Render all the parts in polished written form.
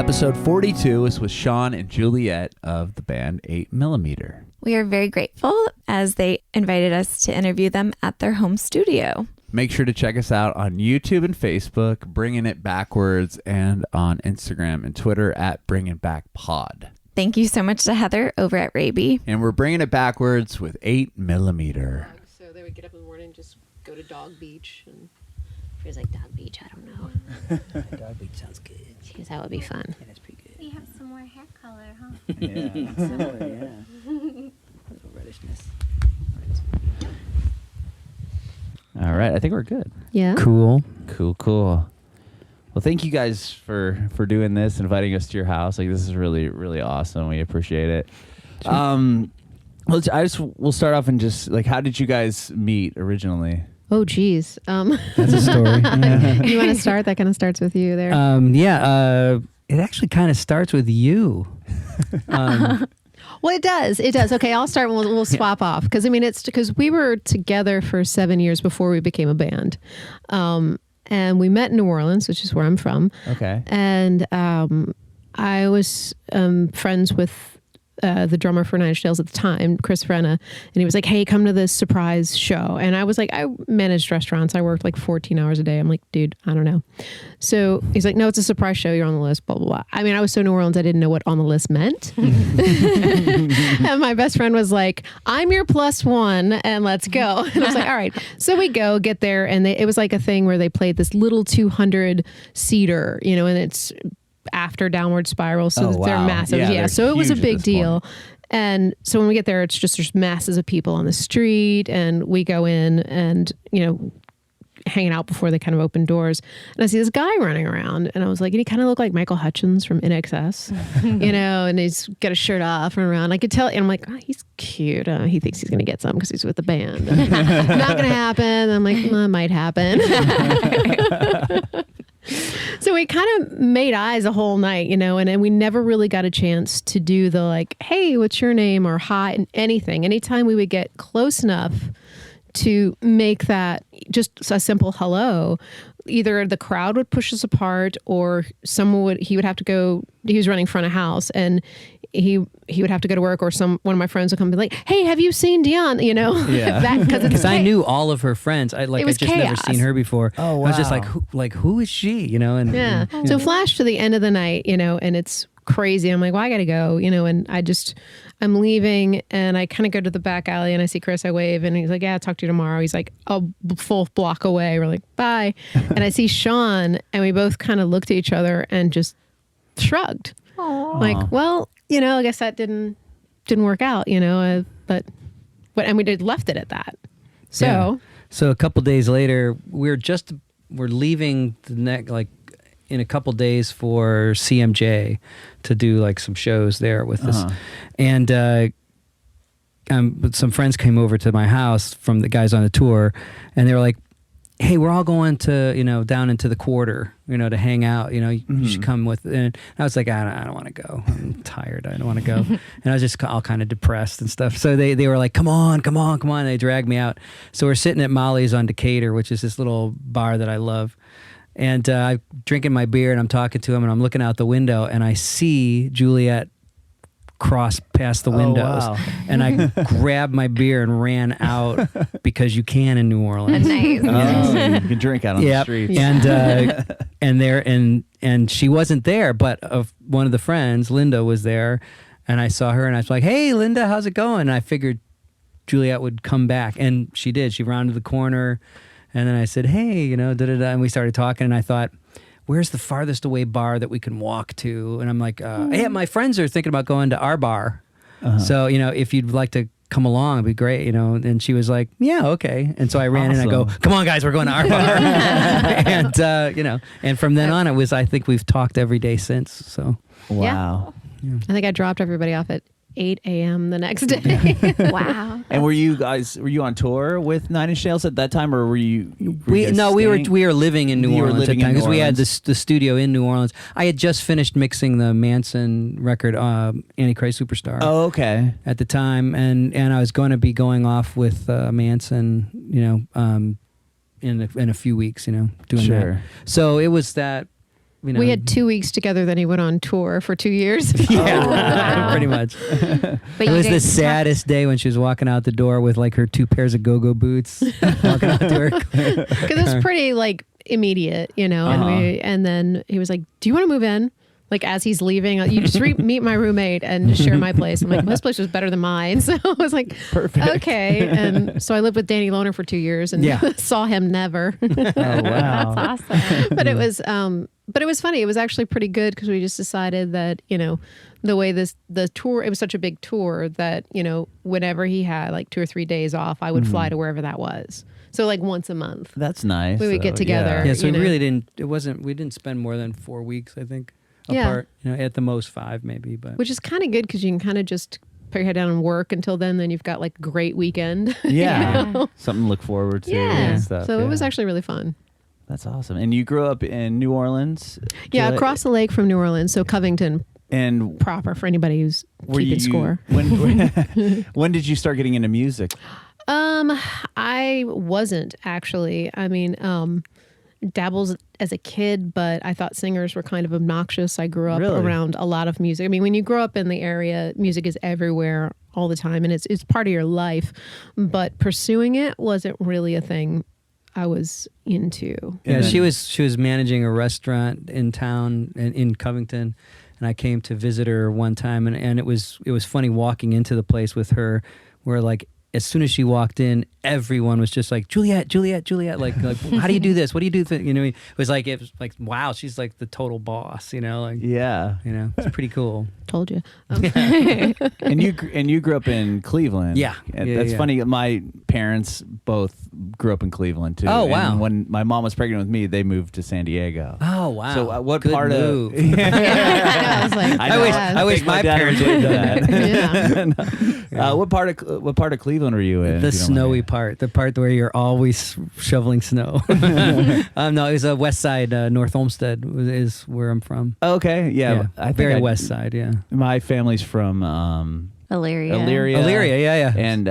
Episode 42 is with Sean and Juliette of the band 8mm. We are very grateful as they invited us to interview them at their home studio. Make sure to check us out on YouTube and Facebook, Bringing It Backwards, and on Instagram and Twitter at Bringing Back Pod. Thank you so much to Heather over at Raby. And we're bringing it backwards with 8mm. So they would get up in the morning, just go to Dog Beach. And Feels like Dog Beach, I don't know. Dog Beach sounds good. Jeez, that would be fun. Yeah, that's pretty good. We have some more hair color, huh? Yeah, similar, yeah. A little reddishness. All right, I think we're good. Yeah. Cool. Cool. Well, thank you guys for doing this, inviting us to your house. Like, this is really, really awesome. We appreciate it. We'll start off and just, like, how did you guys meet originally? Oh, geez. That's a story. Yeah. You want to start? That kind of starts with you there. It actually kind of starts with you. Well, it does. It does. Okay, I'll start and we'll swap off. Because, I mean, it's because we were together for 7 years before we became a band. And we met in New Orleans, which is where I'm from. Okay. And I was friends with the drummer for Nine Inch Nails at the time, Chris Frenna, and he was like, hey, come to this surprise show. And I was like, I managed restaurants. I worked like 14 hours a day. I'm like, dude, I don't know. So he's like, no, it's a surprise show. You're on the list, blah, blah, blah. I mean, I was so New Orleans, I didn't know what on the list meant. And my best friend was like, I'm your +1 and let's go. And I was like, all right. So we get there, and it was like a thing where they played this little 200-seater, you know, and it's after Downward Spiral, so they're massive. Yeah, so it was a big deal. And so when we get there, it's just there's masses of people on the street, and we go in and, you know, hanging out before they kind of open doors. And I see this guy running around, and I was like, and he kind of looked like Michael Hutchins from INXS, you know, and he's got a shirt off and around. I could tell, and I'm like, oh, he's cute. He thinks he's going to get some because he's with the band. Not going to happen. I'm like, well, it might happen. So we kind of made eyes a whole night, you know, and we never really got a chance to do the like, hey, what's your name, or hi, and anything. Anytime we would get close enough to make that just a simple hello, either the crowd would push us apart, or he would have to go, he was running front of house, and he would have to go to work, or one of my friends would come and be like, hey, have you seen Dion? You know, because I knew all of her friends. I just chaos. never seen her before. Oh, wow. I was just like, who is she? You know, and yeah. So flash to the end of the night, you know, and it's crazy. I'm like, well, I got to go, you know, and I'm leaving, and I kind of go to the back alley, and I see Chris. I wave, and he's like, yeah, I'll talk to you tomorrow. He's like a full block away. We're like, bye. And I see Sean, and we both kind of looked at each other and just shrugged. Aww. Like, well, you know, I guess that didn't work out, you know, and we left it at that. So, yeah. So a couple days later, we're leaving in a couple days for CMJ to do like some shows there with us. And some friends came over to my house from the guys on the tour, and they were like, hey, we're all going to, you know, down into the quarter, you know, to hang out, you know, you should come with. And I was like, I don't want to go. I'm tired. I don't want to go. And I was just all kind of depressed and stuff. So they were like, come on. They dragged me out. So we're sitting at Molly's on Decatur, which is this little bar that I love. And I'm drinking my beer, and I'm talking to him, and I'm looking out the window, and I see Juliette cross past the windows. Oh, wow. And I grabbed my beer and ran out, because you can in New Orleans. Nice. You can drink out on the streets. And she wasn't there, but one of the friends, Linda, was there, and I saw her, and I was like, hey, Linda, how's it going? And I figured Juliette would come back, and she did. She rounded the corner, and then I said, hey, you know, and we started talking, and I thought, where's the farthest away bar that we can walk to? And I'm like, hey, my friends are thinking about going to our bar. So, you know, if you'd like to come along, it'd be great, you know. And she was like, yeah, okay. And so I ran in, and I go, come on, guys, we're going to our bar. And, you know, and from then on, I think we've talked every day since. So, wow. Yeah. I think I dropped everybody off at 8 a.m. the next day. Wow. And were you on tour with Nine Inch Nails at that time, or were you? We were living in New Orleans at the time, because we had the studio in New Orleans. I had just finished mixing the Manson record, Antichrist Superstar. Oh, okay. At the time, and I was going to be going off with Manson, you know, in a few weeks, you know, doing that. So it was that you know, We had 2 weeks together, then he went on tour for 2 years. yeah, pretty much. But It you was the didn't- saddest day when she was walking out the door with like her 2 pairs of go-go boots, walking out to her. Because it was pretty like immediate, you know. And then he was like, "Do you want to move in?" Like as he's leaving, you just meet my roommate and share my place. I'm like, this place was better than mine. So I was like, Perfect. okay. And so I lived with Danny Lohner for 2 years and Yeah. saw him never. Oh wow. That's awesome. But it was funny. It was actually pretty good because we just decided that, you know, the way the tour, it was such a big tour that, you know, whenever he had like 2 or 3 days off, I would fly to wherever that was. So like once a month. That's nice. We would get together. Yeah, so you we know. really didn't. We didn't spend more than 4 weeks, I think, Yeah. apart. You know, at the most 5 maybe. But Which is kind of good because you can kind of just put your head down and work until then you've got like a great weekend. Yeah. Something to look forward to. Yeah. And stuff. So yeah. it was actually really fun. That's awesome. And you grew up in New Orleans? Yeah, Juliette? across the lake from New Orleans. So Covington And proper for anybody who's were keeping you score. when did you start getting into music? I wasn't actually. I mean, dabbles as a kid, but I thought singers were kind of obnoxious. I grew up Really? around a lot of music. I mean, when you grow up in the area, music is everywhere all the time, and it's part of your life. But pursuing it wasn't really a thing I was into. yeah, And she was managing a restaurant in town in Covington, and I came to visit her one time, and it was funny walking into the place with her, where like as soon as she walked in, everyone was just like, Juliette, Juliette, Juliette. Like how do you do this? What do you do? You know, it was like wow, she's like the total boss. You know, like Yeah. you know, it's pretty cool. Told you. And you grew up in Cleveland. Yeah. And Yeah, that's yeah. funny. My parents both grew up in Cleveland too. Oh, wow. And when my mom was pregnant with me, they moved to San Diego. Oh wow. So what Good part move. of? I was like, I know. I wish think my dad parents would would do do that. What part of Cleveland were you in? The if you don't snowy mind? part, the part where you're always shoveling snow. No, it was a west side, North Olmsted is where I'm from. Okay, yeah. I think very west side, yeah. My family's from Elyria. Elyria. Elyria, yeah. And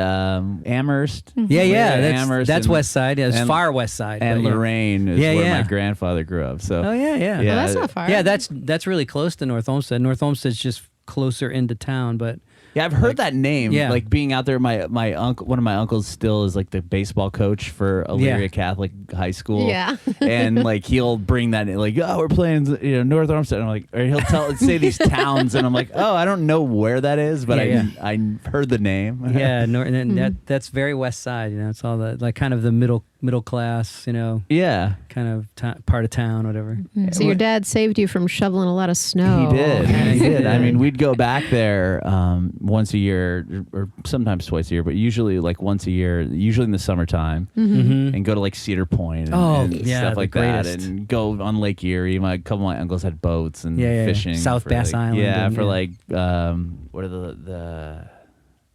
Amherst. Yeah, Amherst that's and- west side. Yeah, it's and- far west side. And but yeah. Lorraine is Yeah, where yeah. my grandfather grew up. So Oh yeah. Yeah. well, that's not far. Yeah, that's really close to North Olmsted. North Olmsted's just closer into town, but yeah, I've heard that name. Yeah. Like being out there, my uncle, one of my uncles still is like the baseball coach for Elyria Yeah. Catholic High School. Yeah. And like he'll bring that in, like, oh, we're playing, North Olmsted. And I'm like, or he'll say these towns, and I'm like, oh, I don't know where that is, but Yeah, I heard the name. yeah, that's very west side. You know, it's all the like kind of the middle class. You know, Yeah. kind of part of town, whatever. So your dad saved you from shoveling a lot of snow. He did. Yeah, He he did. did. I mean, we'd go back there once a year, or sometimes twice a year, but usually like once a year, usually in the summertime, Mm-hmm. and go to like Cedar Point and, Oh, and yeah, stuff the like that, greatest. and go on Lake Erie. A couple of my uncles had boats and Yeah, yeah, yeah. fishing. South for, Bass like, Island Yeah, and, for yeah. like what are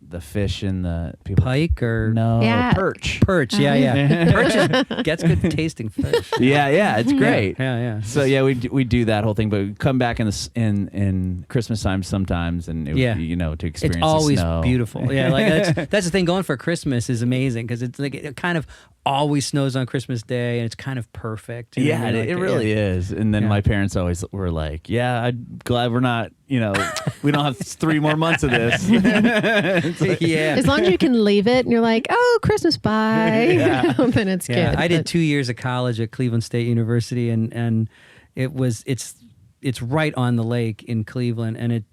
the fish and the people? Pike or No, Yeah. perch. perch. Yeah. Perch gets good tasting fish. Yeah, it's great. Yeah. So yeah, we do that whole thing, but we come back in Christmas time sometimes, and it, Yeah. to experience It's always the snow. beautiful. Yeah, like that's the thing. Going for Christmas is amazing because it's like it kind of always snows on Christmas Day, and it's kind of perfect. you know what I Yeah, mean? Like, it really is. And then Yeah. my parents always were like, "Yeah, I'm glad we're not, we don't have 3 more months of this." It's like- yeah. As long as you can leave it and you're like, oh, Christmas, bye. Yeah. Then it's Yeah, good. I did But 2 years of college at Cleveland State University, and it's right on the lake in Cleveland, and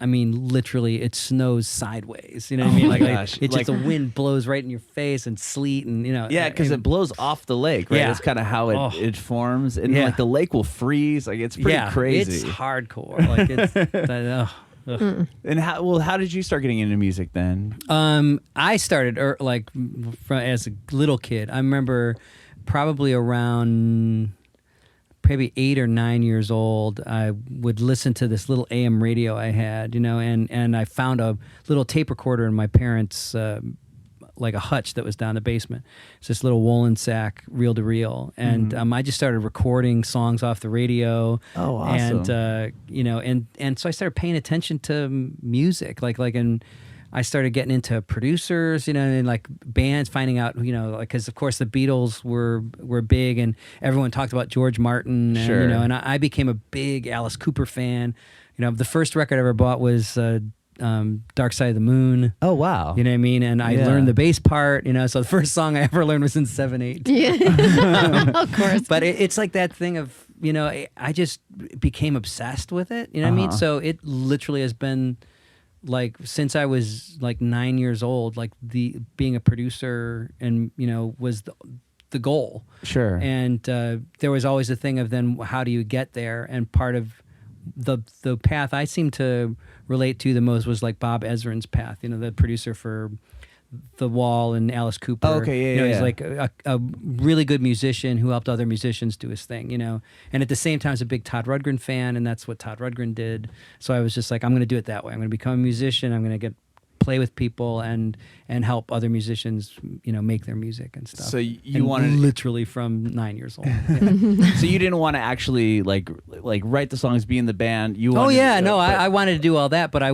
literally it snows sideways. You know what I mean? my Like gosh. it's just the Like- wind blows right in your face and sleet, and Yeah, because it blows off the lake, right? Yeah. That's kind of how Oh. it forms, and Yeah. like the lake will freeze. Like it's pretty crazy. It's hardcore. Like it's ugh. And how did you start getting into music then? I started as a little kid. I remember probably around maybe 8 or 9 years old. I would listen to this little AM radio I had, and I found a little tape recorder in my parents' like a hutch that was down the basement. It's this little woolen sack, reel to reel, and I just started recording songs off the radio. Oh, awesome. And and so I started paying attention to music, and I started getting into producers, and like bands, finding out, because of course the Beatles were big, and everyone talked about George Martin, and, Sure. and I became a big Alice Cooper fan. The first record I ever bought was Dark Side of the Moon. Oh wow. You know what I mean? And I learned the bass part, so the first song I ever learned was in 7/8. Yeah, of course. But it's like that thing of, I just became obsessed with it. You know what I mean? So it literally has been like since I was like 9 years old, like being a producer and, was the goal. Sure. And there was always a thing of then how do you get there? And part of the path I seem to relate to the most was like Bob Ezrin's path, the producer for The Wall and Alice Cooper. Oh, okay, yeah, He's like a really good musician who helped other musicians do his thing, And at the same time, I was a big Todd Rundgren fan, and that's what Todd Rundgren did. So I was just like, I'm going to do it that way. I'm going to become a musician. I'm going to play with people and help other musicians, make their music and stuff. So you And wanted literally from 9 years old. Yeah. So you didn't want to actually like write the songs, be in the band. You Oh wanted yeah, to, no, but- I wanted to do all that, but I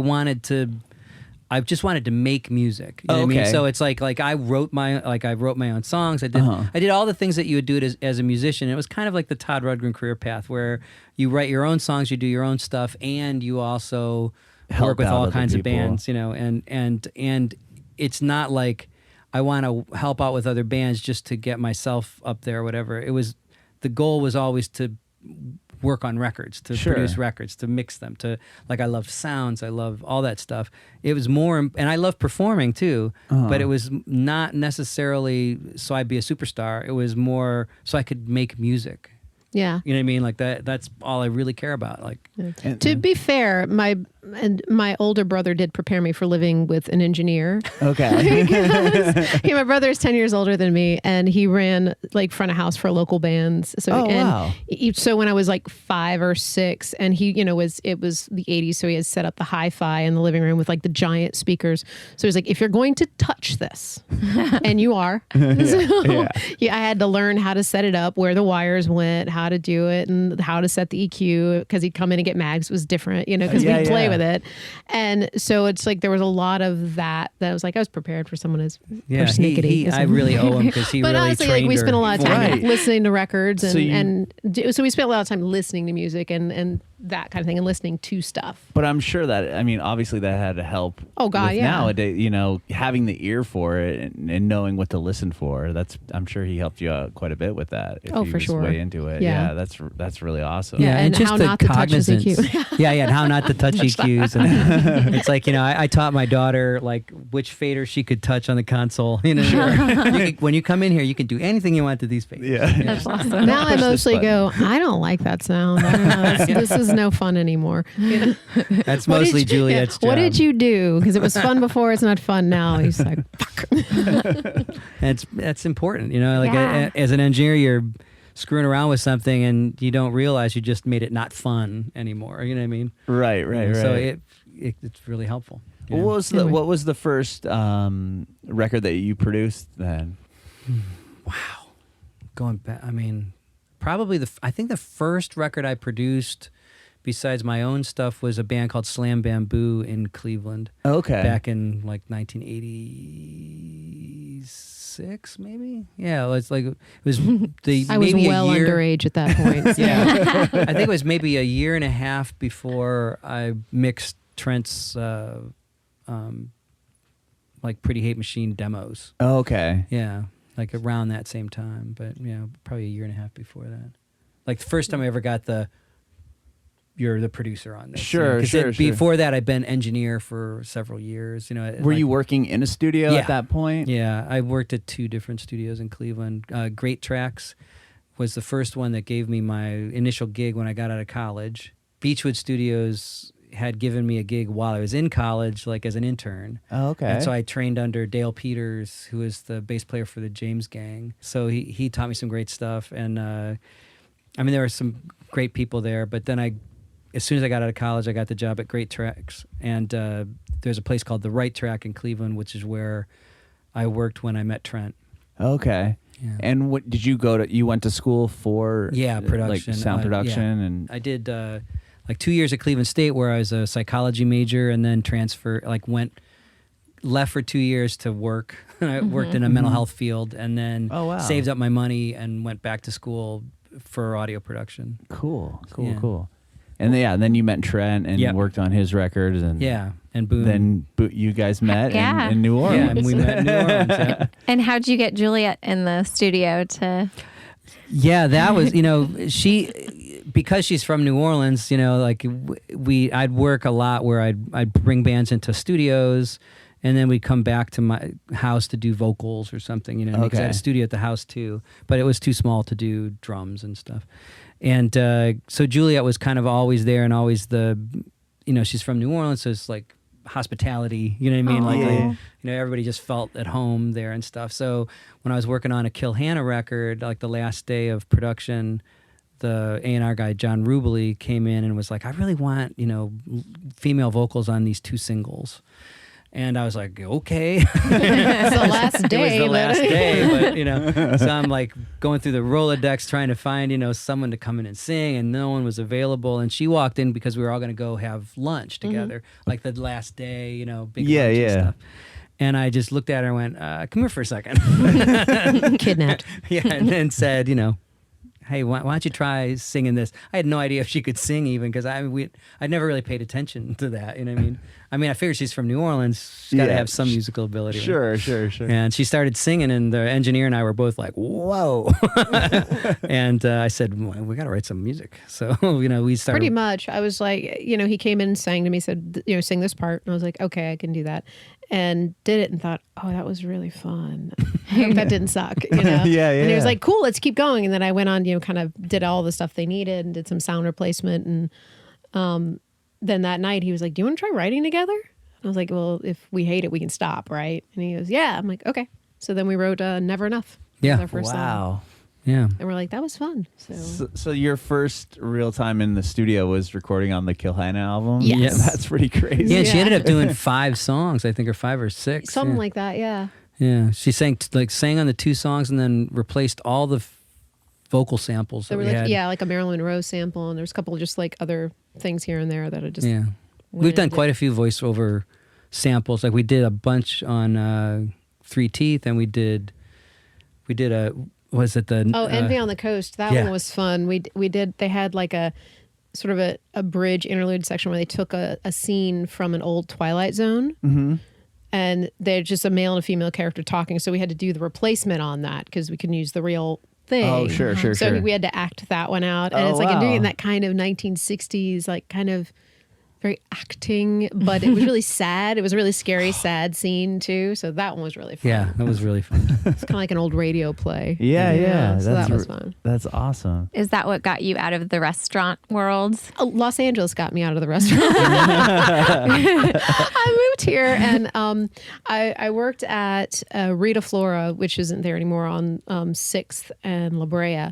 just wanted to make music. You know what I mean? Okay. So it's like I wrote my own songs. I Uh-huh. did all the things that you would do as a musician. It was kind of like the Todd Rundgren career path, where you write your own songs, you do your own stuff, and you also Help work with out all other kinds people. of bands. And it's not like I want to help out with other bands just to get myself up there or whatever. The goal was always to work on records, to Sure. produce records, to mix them, I love sounds, I love all that stuff. It was more, and I love performing too, but it was not necessarily so I'd be a superstar. It was more so I could make music. Yeah. You know what I mean? Like that's all I really care about. Like, To be fair, my older brother did prepare me for living with an engineer. Okay. Because my brother is 10 years older than me, and he ran like front of house for local bands. So, wow. So when I was like 5 or 6, and he, it was the 80s, so he had set up the hi-fi in the living room with like the giant speakers. So he was like, if you're going to touch this, and you are, I had to learn how to set it up, where the wires went, how to do it, and how to set the EQ, because he'd come in and get mags. It was different, because we'd play with it. And so it's like there was a lot of that I was like, I was prepared for someone as persnickety. I really owe him because he But really honestly, trained like we her spent a lot of for time me. listening to records, and So so we spent a lot of time listening to music and that kind of thing, and listening to stuff. But I'm sure that, obviously that had to help. Oh, God, with yeah. Nowadays, having the ear for it and knowing what to listen for. I'm sure he helped you out quite a bit with that. If Oh, he for was sure. way into it. Yeah. That's really awesome. Yeah, and just how the not to touch his cognizance. EQ. And how not to touch EQs. And it's like, I taught my daughter like which fader she could touch on the console. When you come in here, you can do anything you want to these faders. Yeah. That's awesome. Now I Push this mostly button. go, I don't like that sound. I don't know. This is no fun anymore. That's What did mostly you- Juliette's job. What did you do? Because it was fun before, it's not fun now. He's like, fuck. And that's important. Like Yeah. as an engineer, you're screwing around with something and you don't realize you just made it not fun anymore. You know what I mean? Right. So it's really helpful. you know? What was the first record that you produced then? Going back, probably I think the first record I produced besides my own stuff was a band called Slam Bamboo in Cleveland Okay. back in like 1986 maybe. Yeah, it was the I was maybe well a year, underage at that point. Yeah. I think it was maybe a year and a half before I mixed Trent's like Pretty Hate Machine demos. Okay. Yeah, like around that same time, but probably a year and a half before that. Like the first time I ever got you're the producer on this. Sure, 'Cause sure. Before that, I'd been engineer for several years. Were you working in a studio Yeah. at that point? Yeah, I worked at 2 different studios in Cleveland. Great Tracks was the first one that gave me my initial gig when I got out of college. Beechwood Studios had given me a gig while I was in college, like as an intern. Oh, okay. And so I trained under Dale Peters, who is the bass player for the James Gang. So he taught me some great stuff. And there were some great people there. But then as soon as I got out of college, I got the job at Great Tracks. And there's a place called The Right Track in Cleveland, which is where I worked when I met Trent. Okay. Yeah. And what did you go to? You went to school for production, like sound production, yeah. and I did like 2 years at Cleveland State, where I was a psychology major, and then went left for 2 years to work. I worked in a mental health field, and then Oh, wow. saved up my money and went back to school for audio production. Cool. Yeah. And then you met Trent and Yep. worked on his records, and Yeah, and boom. then you guys met Yeah. in New Orleans. yeah, and we met in New Orleans. Yeah. And how'd you get Juliette in the studio to? Yeah, that was, because she's from New Orleans, like I'd work a lot where I'd bring bands into studios, and then we'd come back to my house to do vocals or something, because I had Okay. a studio at the house too, but it was too small to do drums and stuff. And so Juliette was kind of always there, and always she's from New Orleans, so it's like hospitality, you know what I mean? Aw. Everybody just felt at home there and stuff. So when I was working on a Kill Hannah record, like the last day of production, the A&R guy, John Rubely, came in and was like, I really want, female vocals on these 2 singles. And I was like, okay. It's the last day. It was the but- last day, but so I'm like going through the Rolodex trying to find, someone to come in and sing, and no one was available. And she walked in because we were all going to go have lunch together, like the last day, big Yeah, lunch yeah. and stuff. And I just looked at her and went, come here for a second. Kidnapped. Yeah, and then said, hey, why don't you try singing this? I had no idea if she could sing even, because I'd never really paid attention to that. You know what I mean? I figured she's from New Orleans. She's got to Yeah. have some musical ability. Sure. And she started singing, and the engineer and I were both like, whoa. And I said, well, we got to write some music. So, we started. Pretty much. I was like, he came in and sang to me, said, sing this part. And I was like, okay, I can do that. And did it and thought, oh, that was really fun. I hope that didn't suck, Yeah, And he was yeah. like, cool, let's keep going. And then I went on, kind of did all the stuff they needed and did some sound replacement. And then that night he was like, do you want to try writing together? I was like, well, if we hate it, we can stop, right? And he goes, yeah. I'm like, okay. So then we wrote Never Enough. Yeah. Was our first song. Wow. Yeah. And we're like, that was fun. So your first real time in the studio was recording on the Kill Hannah album? Yes. Yeah, that's pretty crazy. Yeah, and she Yeah. ended up doing 5 songs, I think, or 5 or 6. Something yeah. like that, yeah. Yeah, she sang on the 2 songs, and then replaced all the vocal samples that There were we had. like a Marilyn Monroe sample, and there's a couple of just like other things here and there that I just Yeah. went We've done and quite did. a few voiceover samples. Like we did a bunch on 3 Teeth, and we did a was it the Envy on the Coast. That yeah. one was fun. We did. They had like a sort of a bridge interlude section where they took a scene from an old Twilight Zone, and they're just a male and a female character talking. So we had to do the replacement on that because we couldn't use the real thing. Oh, sure. So we had to act that one out, and Oh, it's like doing it wow. in that kind of 1960s, like kind of very acting, but it was really sad. It was a really scary, sad scene too. So that one was really fun. Yeah, that was really fun. It's kind of like an old radio play. Yeah. So that was fun. That's awesome. Is that what got you out of the restaurant world? Los Angeles got me out of the restaurant. I moved here and I worked at Rita Flora, which isn't there anymore, on 6th and La Brea.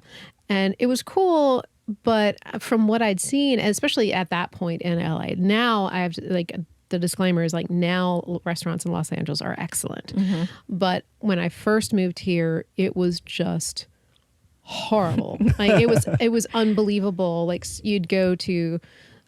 And it was cool, but from what I'd seen, and especially at that point in LA, now I have to, like, the disclaimer is like, now restaurants in Los Angeles are excellent. But when I first moved here, it was just horrible. Like it was unbelievable. Like you'd go to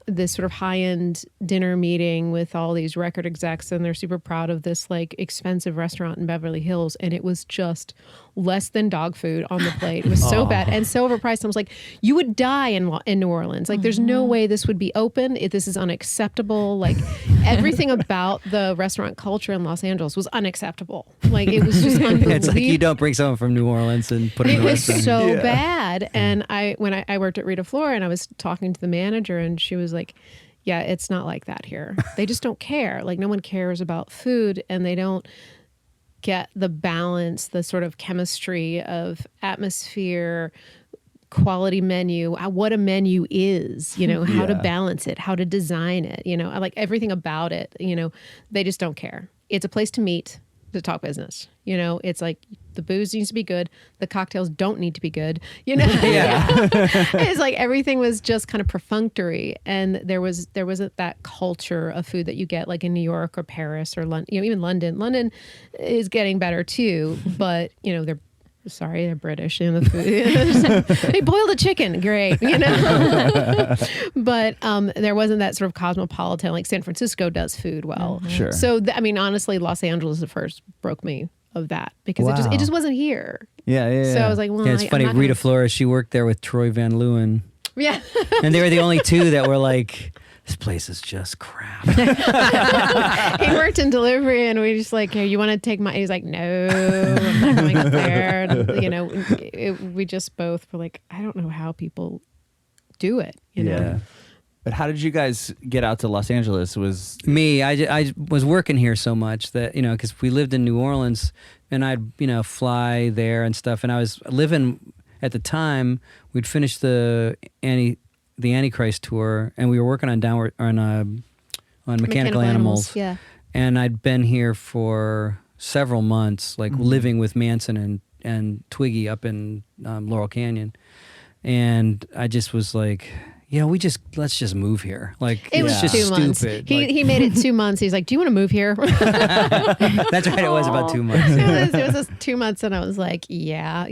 this sort of high-end dinner meeting with all these record execs, and they're super proud of this like expensive restaurant in Beverly Hills, and it was just less than dog food on the plate. It was so bad and so overpriced. I was like, you would die in New Orleans. Like there's no way this would be open. This is unacceptable. Like everything about the restaurant culture in Los Angeles was unacceptable. Like it was just unbelievable. It's like you don't bring someone from New Orleans and put them It in a was restaurant. so Yeah. bad. And when I worked at Rita Flora, and I was talking to the manager, and she was like, yeah, it's not like that here. They just don't care. Like no one cares about food, and they don't get the balance, the sort of chemistry of atmosphere, quality menu, what a menu is, how to Yeah. balance it, how to design it, I like everything about it, they just don't care. It's a place to meet, to talk business. It's like the booze needs to be good. The cocktails don't need to be good. It's like everything was just kind of perfunctory. And there wasn't that culture of food that you get like in New York or Paris or London, even London. London is getting better too, but they're sorry, they're British and the food. They boiled a chicken, great, But there wasn't that sort of cosmopolitan like San Francisco does food well. Sure. So I mean, honestly, Los Angeles at first broke me of that because it just wasn't here. Yeah. So I was like, well, Yeah, it's funny. Rita Flores, she worked there with Troy Van Leeuwen. Yeah. And they were the only two that were like, this place is just crap. He worked in delivery, and we just like, hey, you want to take my? He's like, no, I'm not going up there. And, we just both were like, I don't know how people do it. You know? But how did you guys get out to Los Angeles? Was Me, I was working here so much that, because we lived in New Orleans, and I'd, fly there and stuff. And I was living, at the time, we'd finished the Antichrist tour, and we were working on Mechanical Animals. Yeah. And I'd been here for several months, like living with Manson and Twiggy up in Laurel Canyon. And I just was like, let's just move here. Like, it was just 2 months. stupid. He made it 2 months. He's like, do you want to move here? That's right. It was about 2 months. It was 2 months, and I was like, yeah,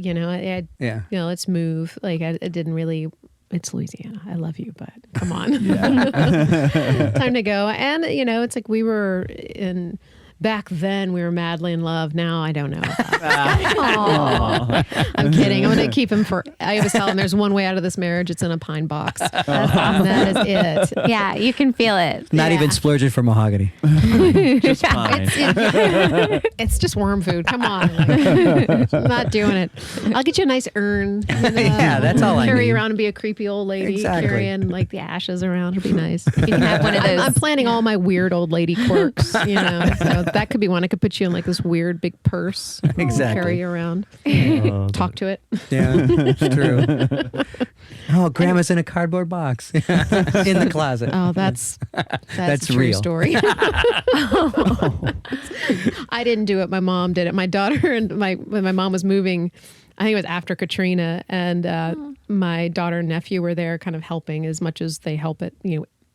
let's move. Like, I didn't really. It's Louisiana. I love you, but come on. Time to go. And, it's like we were in... Back then, we were madly in love. Now, I don't know. I'm kidding. I'm going to keep him for... I always tell him there's one way out of this marriage. It's in a pine box. That is it. Yeah, you can feel it. Not even splurging for mahogany. just fine. It's just worm food. Come on. I'm not doing it. I'll get you a nice urn. Yeah, that's all I Carry need. around and be a creepy old lady. Exactly. Carrying like the ashes around. It'll be nice. You can have one of those. I'm planning all my weird old lady quirks, So that could be one. I could put you in like this weird big purse. Exactly. Carry you around. Talk to it. Yeah, it's true. Oh, Grandma's in a cardboard box in the closet. Oh, that's a true real. story. I didn't do it. My mom did it. My daughter and when my mom was moving, I think it was after Katrina, and my daughter and nephew were there kind of helping as much as they help at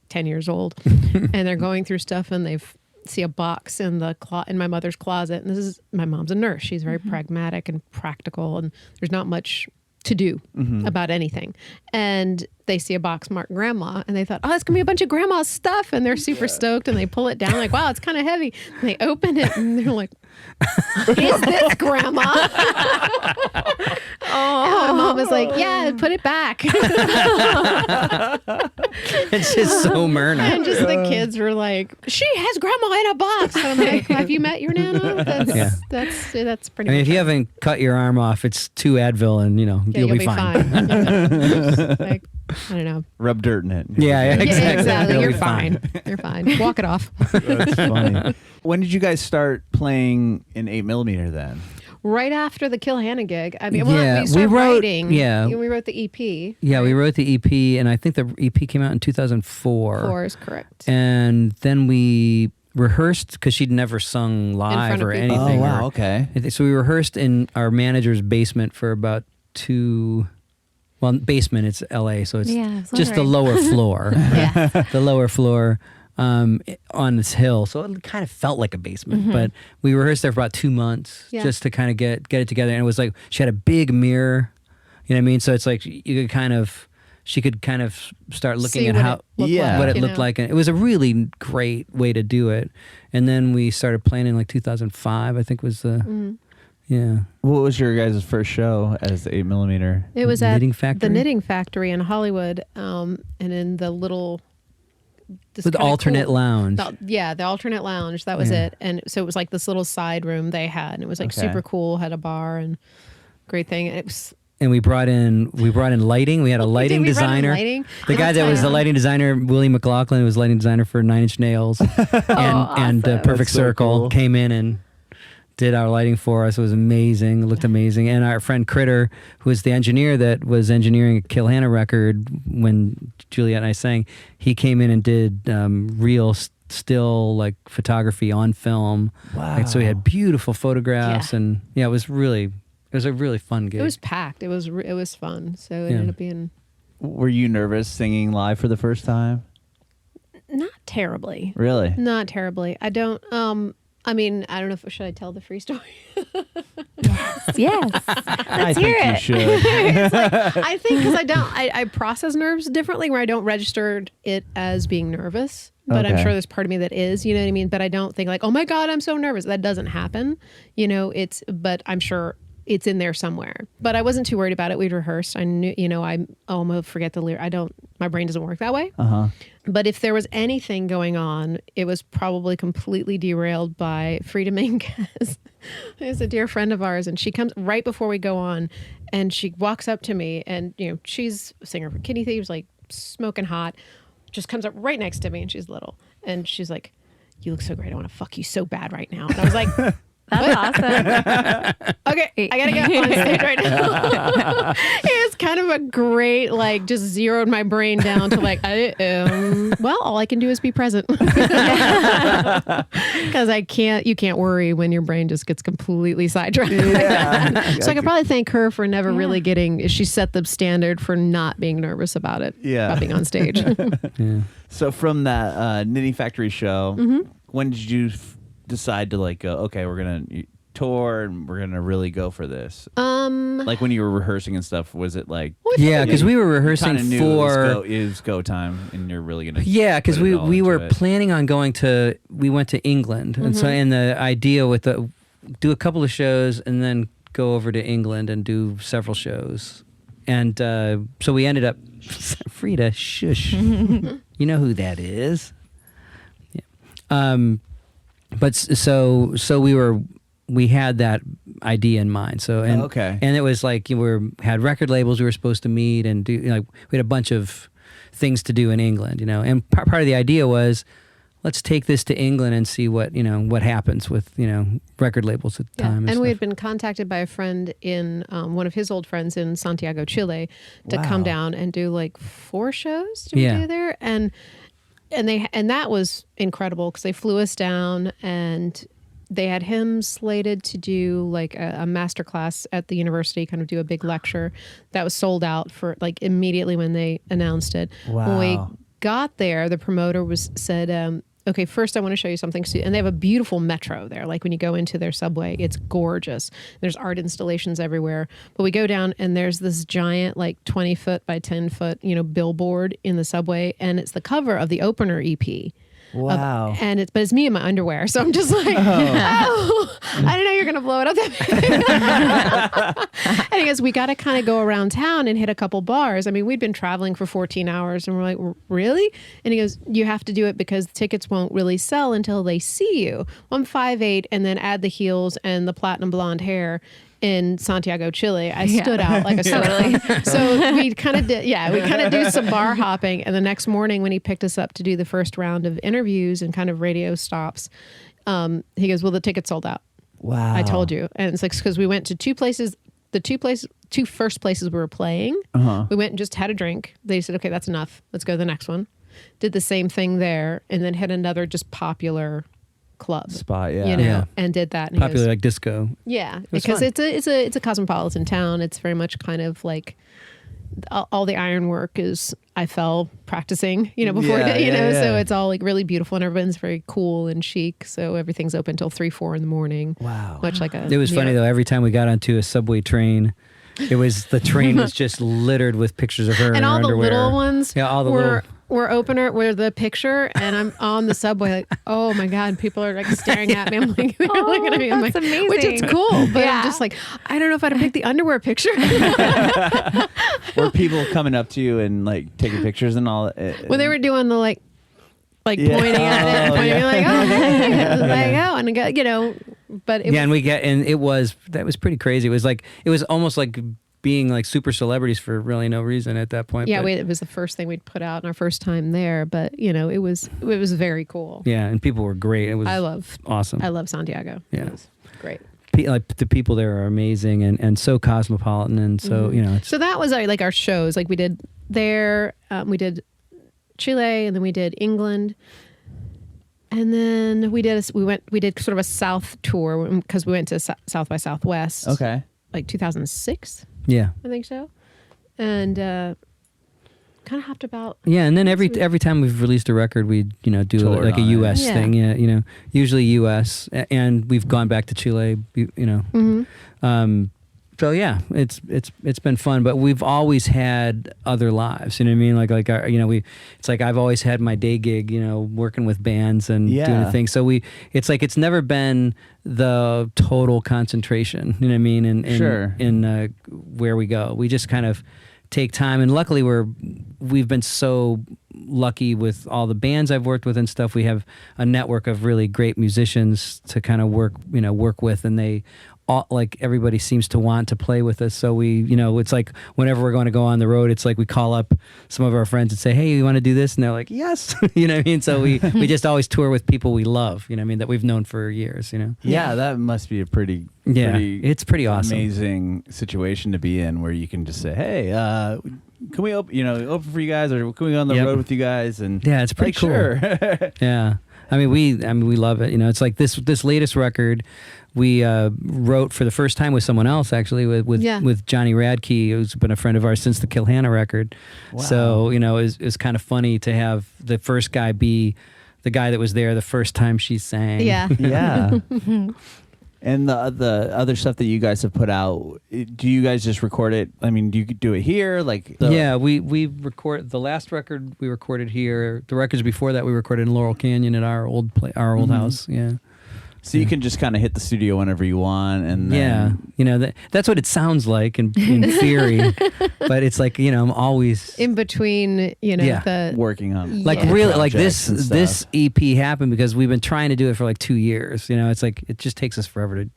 10 years old. And they're going through stuff, and they've see a box in my mother's closet. And my mom's a nurse. She's very pragmatic and practical, and there's not much to do about anything. And they see a box marked grandma, and they thought, oh, it's gonna be a bunch of grandma's stuff. And they're super stoked, and they pull it down like, wow, it's kind of heavy. And they open it, and they're like, is this grandma? And my mom was like, yeah, put it back. It's just so Myrna. And just the kids were like, she has grandma in a box. And I'm like, have you met your Nana? That's pretty I mean, much if you haven't cut your arm off, it's 2 Advil, and you'll be fine. Like, I don't know. Rub dirt in it. Yeah, exactly. You'll You're be fine. You're fine. Walk it off. That's funny. When did you guys start playing in 8mm then? Right after the Kill Hannah gig. I mean, Yeah, we started we wrote- writing. yeah. We wrote the EP. Yeah, we wrote the EP, and I think the EP came out in 2004. 4 is correct. And then we rehearsed, because she'd never sung live front of or people. anything. Oh, wow. or- Okay. So we rehearsed in our manager's basement for about basement, it's LA, so it's Yeah, I was just the wondering. lower floor. Yeah. The lower floor on this hill. So it kind of felt like a basement, but we rehearsed there for about 2 months just to kind of get it together. And it was like, she had a big mirror, you know what I mean? So it's like she could kind of start looking See at what how it looked Yeah. like, what it you looked know? like. And it was a really great way to do it. And then we started playing in like 2005, I think was the, yeah. What was your guys' first show as 8mm? It was at Knitting Factory? the Knitting Factory in Hollywood, and in the little... this The kinda alternate cool- lounge. the alternate lounge. That was it. And so it was like this little side room they had, and it was like Okay. super cool. Had a bar and great thing. And it was And we brought in lighting. We had a lighting we brought in designer. lighting? The guy that was the lighting designer, Willie McLaughlin, was lighting designer for 9 Inch Nails, and Perfect That's so Circle cool. came in and did our lighting for us. It was amazing. It looked amazing. And our friend Critter, who was the engineer that was engineering a Kill Hannah record when Juliette and I sang, he came in and did real still like photography on film. Wow. Like, so he had beautiful photographs, and it was a really fun gig. It was packed. It was fun. So it Yeah. ended up being Were you nervous singing live for the first time? not terribly. Really? Not terribly. I don't. I mean, I don't know if should I tell the free story. Yes. Yes. I Let's hear think you it. should. It's like, I think because I process nerves differently, where I don't register it as being nervous. But I'm Okay. sure there's part of me that is, you know what I mean? But I don't think like, oh my God, I'm so nervous. That doesn't happen. You know, but I'm sure it's in there somewhere. But I wasn't too worried about it. We'd rehearsed. I knew, you know, I'm gonna forget the lyric. My brain doesn't work that way. But if there was anything going on, it was probably completely derailed by Frida Mingus, who's a dear friend of ours. And she comes right before we go on and she walks up to me and, you know, she's a singer for Kidney Thieves, like smoking hot, just comes up right next to me and she's little. And she's like, you look so great. I want to fuck you so bad right now. And I was like, That's awesome. okay, I gotta get on stage right now. It was kind of a great, like, just zeroed my brain down to like, well, all I can do is be present. Because you can't worry when your brain just gets completely sidetracked. Yeah. So I could probably thank her for never really she set the standard for not being nervous about it, about being on stage. Yeah. So from that Knitting Factory show, when did you decide to like go, okay, we're gonna tour and we're gonna really go for this? Like when you were rehearsing and stuff, was it like Yeah, because we were rehearsing kinda knew for it was go time and you're really gonna because put it all we into were it? planning on we went to England, and so and the idea with do a couple of shows and then go over to England and do several shows, and so we ended up Frida, shush, you know who that is. Yeah. But so we had that idea in mind. So and and it was like had record labels we were supposed to meet and do, like, we had a bunch of things to do in England, you know. And part of the idea was, let's take this to England and see what happens with, you know, record labels at the time. And stuff. we had been contacted by a friend in one of his old friends in Santiago, Chile, to come down and do like 4 shows to do there, and that was incredible because they flew us down and they had him slated to do like a master class at the university, kind of do a big lecture that was sold out for like immediately when they announced it. Wow. When we got there, the promoter said, okay, first I want to show you something. And they have a beautiful metro there. Like when you go into their subway, it's gorgeous. There's art installations everywhere. But we go down and there's this giant, like 20 foot by 10 foot, you know, billboard in the subway. And it's the cover of the opener EP. Wow. But it's me in my underwear. So I'm just like, I didn't know you were going to blow it up that big. And he goes, we got to kind of go around town and hit a couple bars. I mean, we'd been traveling for 14 hours and we're like, really? And he goes, you have to do it because tickets won't really sell until they see you. Well, I'm 5'8", and then add the heels and the platinum blonde hair. In Santiago, Chile, I stood out like a sore. So we kind of do some bar hopping. And the next morning when he picked us up to do the first round of interviews and kind of radio stops, he goes, well, the ticket sold out. Wow. I told you. And it's like, because we went to 2 places, the two first places we were playing, we went and just had a drink. They said, okay, that's enough. Let's go to the next one. Did the same thing there and then hit another just popular club spot, you know, and did that. And popular, like disco. Yeah, was because fun. it's a cosmopolitan town. It's very much kind of like all the ironwork is I fell practicing, you know, before so it's all like really beautiful and everyone's very cool and chic. So everything's open till 3-4 in the morning. Wow, much like It was funny though. Every time we got onto a subway train, the train was just littered with pictures of her and in her all underwear. the little ones. Yeah, all the little. We're the picture, and I'm on the subway like, oh my God, people are like staring at me. I'm like, they're looking at me. I'm that's like, amazing. which is cool, but I'm just like, I don't know if I'd pick the underwear picture. Were people coming up to you and like taking pictures and all? When they were doing the like pointing at it, and pointing like, oh, hey, like, oh, and I got, you know, but it that was pretty crazy. It was almost like being like super celebrities for really no reason at that point. Yeah, but, it was the first thing we'd put out in our first time there, but you know, it was very cool. Yeah, and people were great. It was awesome. I love Santiago. Yeah, it was great. Like the people there are amazing and so cosmopolitan and so you know. So that was our shows. Like we did there, we did Chile, and then we did England, and then we did sort of a South tour because we went to South by Southwest. Okay. Like 2006. Yeah, I think so, and kind of hopped about. Yeah, and then every time we've released a record, we do Toured like a on it. U.S. thing. Yeah, you know, usually U.S. And we've gone back to Chile. You know, So yeah, it's been fun, but we've always had other lives. You know what I mean? Like our, it's like I've always had my day gig, working with bands and doing things. So it's like it's never been the total concentration. You know what I mean? In where we go, we just kind of take time, and luckily we've been so lucky with all the bands I've worked with and stuff. We have a network of really great musicians to kind of work with, and they all, like, everybody seems to want to play with us. So we, it's like whenever we're going to go on the road, it's like we call up some of our friends and say, hey, you want to do this? And they're like, yes. You know what I mean? So we just always tour with people we love, you know what I mean, that we've known for years, Yeah, that must be a pretty it's pretty awesome. Amazing situation to be in, where you can just say, hey, can we open for you guys, or can we go on the road with you guys? And yeah, it's pretty cool. Sure. Yeah. I mean, we love it. It's like this latest record we wrote for the first time with someone else, actually, with Johnny Radke, who's been a friend of ours since the Kill Hannah record. Wow. So, it's kind of funny to have the first guy be the guy that was there the first time she sang. Yeah. Yeah. And the other stuff that you guys have put out, do you guys just record it? I mean, do you do it here? Yeah, we record the last record we recorded here. The records before that we recorded in Laurel Canyon at our old house. Yeah. So you can just kind of hit the studio whenever you want, and then that's what it sounds like in theory, but it's like I'm always in between. The working on really like this EP happened because we've been trying to do it for like 2 years. It's like it just takes us forever to,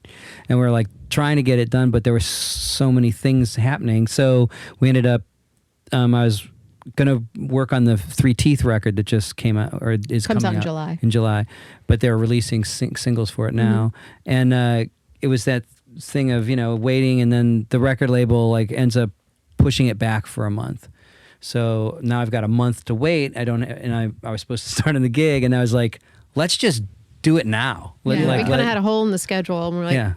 and we're like trying to get it done, but there were so many things happening. So we ended up. I was gonna work on the Three Teeth record that just came out, or comes out in July, but they're releasing singles for it now. And it was that thing of waiting, and then the record label ends up pushing it back for a month. So now I've got a month to wait. I was supposed to start on the gig, and I was like, let's just do it now. We kind of had a hole in the schedule, and we're like,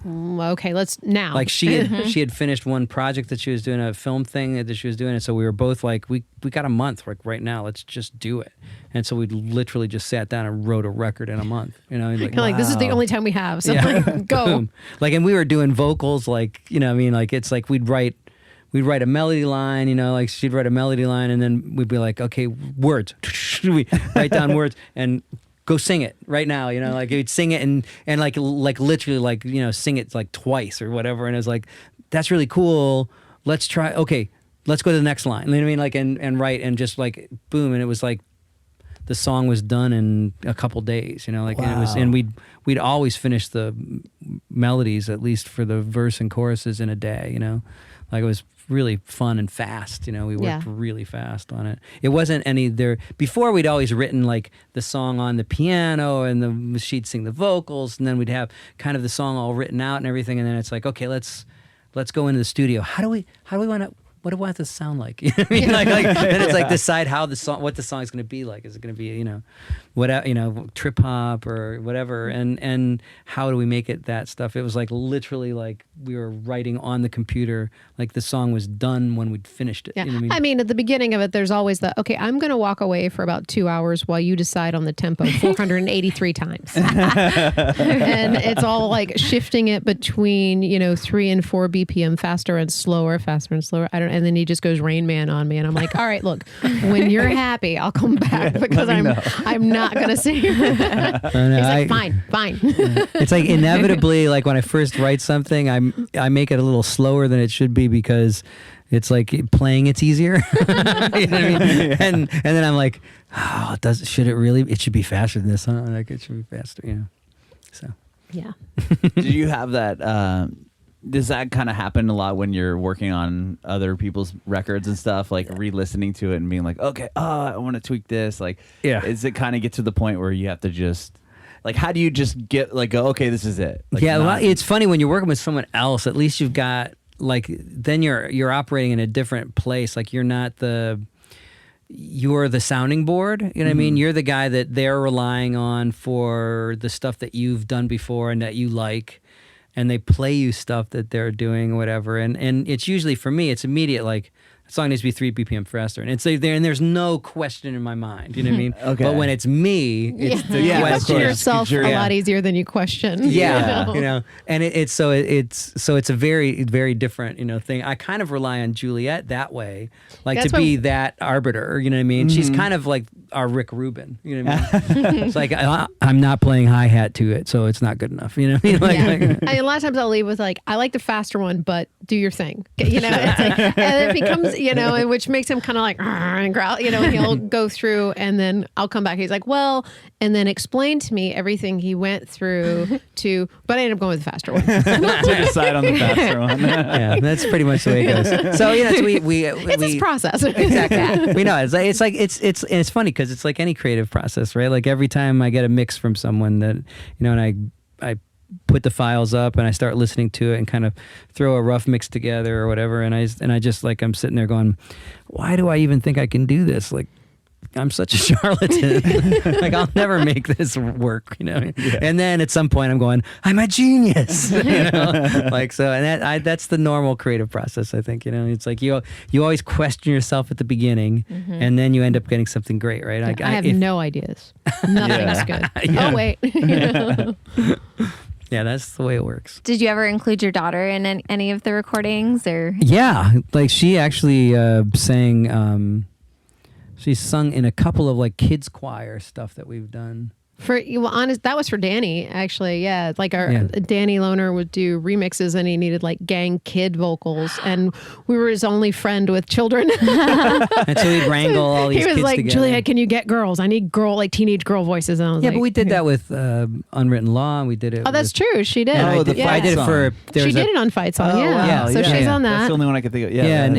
okay, let's now. Like she had finished one project that she was doing, a film thing that she was doing, and so we were both like, we got a month, like right now, let's just do it. And so we literally just sat down and wrote a record in a month. Like this is the only time we have, so go. Boom. And we were doing vocals, it's like we'd write a melody line, like she'd write a melody line, and then we'd be like, okay, words. We write down words and go sing it right now, like you'd sing it and like literally sing it like twice or whatever. And it was like, that's really cool. Let's try. Okay, let's go to the next line. You know what I mean? Like, and write, and just like boom. And it was like, the song was done in a couple days, wow. And it was, and we'd always finish the melodies, at least for the verse and choruses, in a day, like it was really fun and fast. We worked really fast on it. It wasn't any there before. We'd always written like the song on the piano, and she'd sing the vocals, and then we'd have kind of the song all written out and everything. And then it's like, okay, let's go into the studio. What do we want it to sound like? You know what I mean? Then it's like decide what the song is going to be like. Is it going to be trip hop or whatever? And how do we make it that stuff? It was like literally like we were writing on the computer. Like the song was done when we'd finished it. Yeah. You know what I mean, at the beginning of it, there's always okay, I'm going to walk away for about 2 hours while you decide on the tempo 483 times. And it's all like shifting it between 3 and 4 BPM, faster and slower. And then he just goes Rain Man on me, and I'm like, all right, look, when you're happy, I'll come back, because I'm not gonna sing. He's like, fine. It's like inevitably, like when I first write something, I make it a little slower than it should be, because it's like playing it's easier. You know what I mean? And then I'm like, oh, it should be faster than this, huh? Like it should be faster, So yeah. Did you have that? Does that kind of happen a lot when you're working on other people's records and stuff, like re-listening to it and being like, okay, I want to tweak this? Like, is it kind of get to the point where you have to just, like, how do you just get, like, go, okay, this is it? Like, it's funny when you're working with someone else, at least you've got, like, then you're operating in a different place. Like, you're the sounding board, you know what I mean? You're the guy that they're relying on for the stuff that you've done before and that you like. And they play you stuff that they're doing or whatever. And it's usually, for me, it's immediate, like, song needs to be 3 BPM faster, and it's like there, and there's no question in my mind. You know what I mean? Okay. But when it's me, it's the Yeah, You of question. question course. yourself a lot easier than you question. Yeah, you know? and it's a very very different thing. I kind of rely on Juliette that way, like That's to be that arbiter. You know what I mean? She's kind of like our Rick Rubin. You know what I mean? It's like I'm not playing hi hat to it, so it's not good enough. You know what I mean? Like, Yeah. like- I mean, a lot of times I'll leave with like, I like the faster one, but do your thing. It's like, and it becomes, and which makes him kind of like, and growl, and he'll go through and then I'll come back. He's like, well, and then explain to me everything he went through but I ended up going with the faster one. To decide on the faster one. yeah, that's pretty much the way it goes. So so we It's his process. Exactly. We know it's funny because it's like any creative process, right? Like every time I get a mix from someone that and I put the files up and I start listening to it and kind of throw a rough mix together or whatever, and I just like I'm sitting there going, why do I even think I can do this? Like I'm such a charlatan. Like I'll never make this work, Yeah. And then at some point I'm going, I'm a genius. Like so, and that's the normal creative process. I think It's like you always question yourself at the beginning, and then you end up getting something great, right? I have no ideas. Nothing's good. Yeah. Oh wait. Yeah, that's the way it works. Did you ever include your daughter in any of the recordings, or? Yeah, like she actually sang. She's sung in a couple of like kids choir stuff that we've done. That was for Danny, actually. Yeah, like Danny Lohner would do remixes, and he needed like gang kid vocals, and we were his only friend with children. And so he'd wrangle all these He was kids like, together. Juliette, can you get girls? I need teenage girl voices. And I was Yeah, like, but we did that with Unwritten Law, and we did it. Oh, that's true. She did. Oh, the yeah. I did it for. She did it on Fight Song. Oh, yeah. wow. So Yeah, she's yeah. on that. That's the only one I could think of. Yeah, and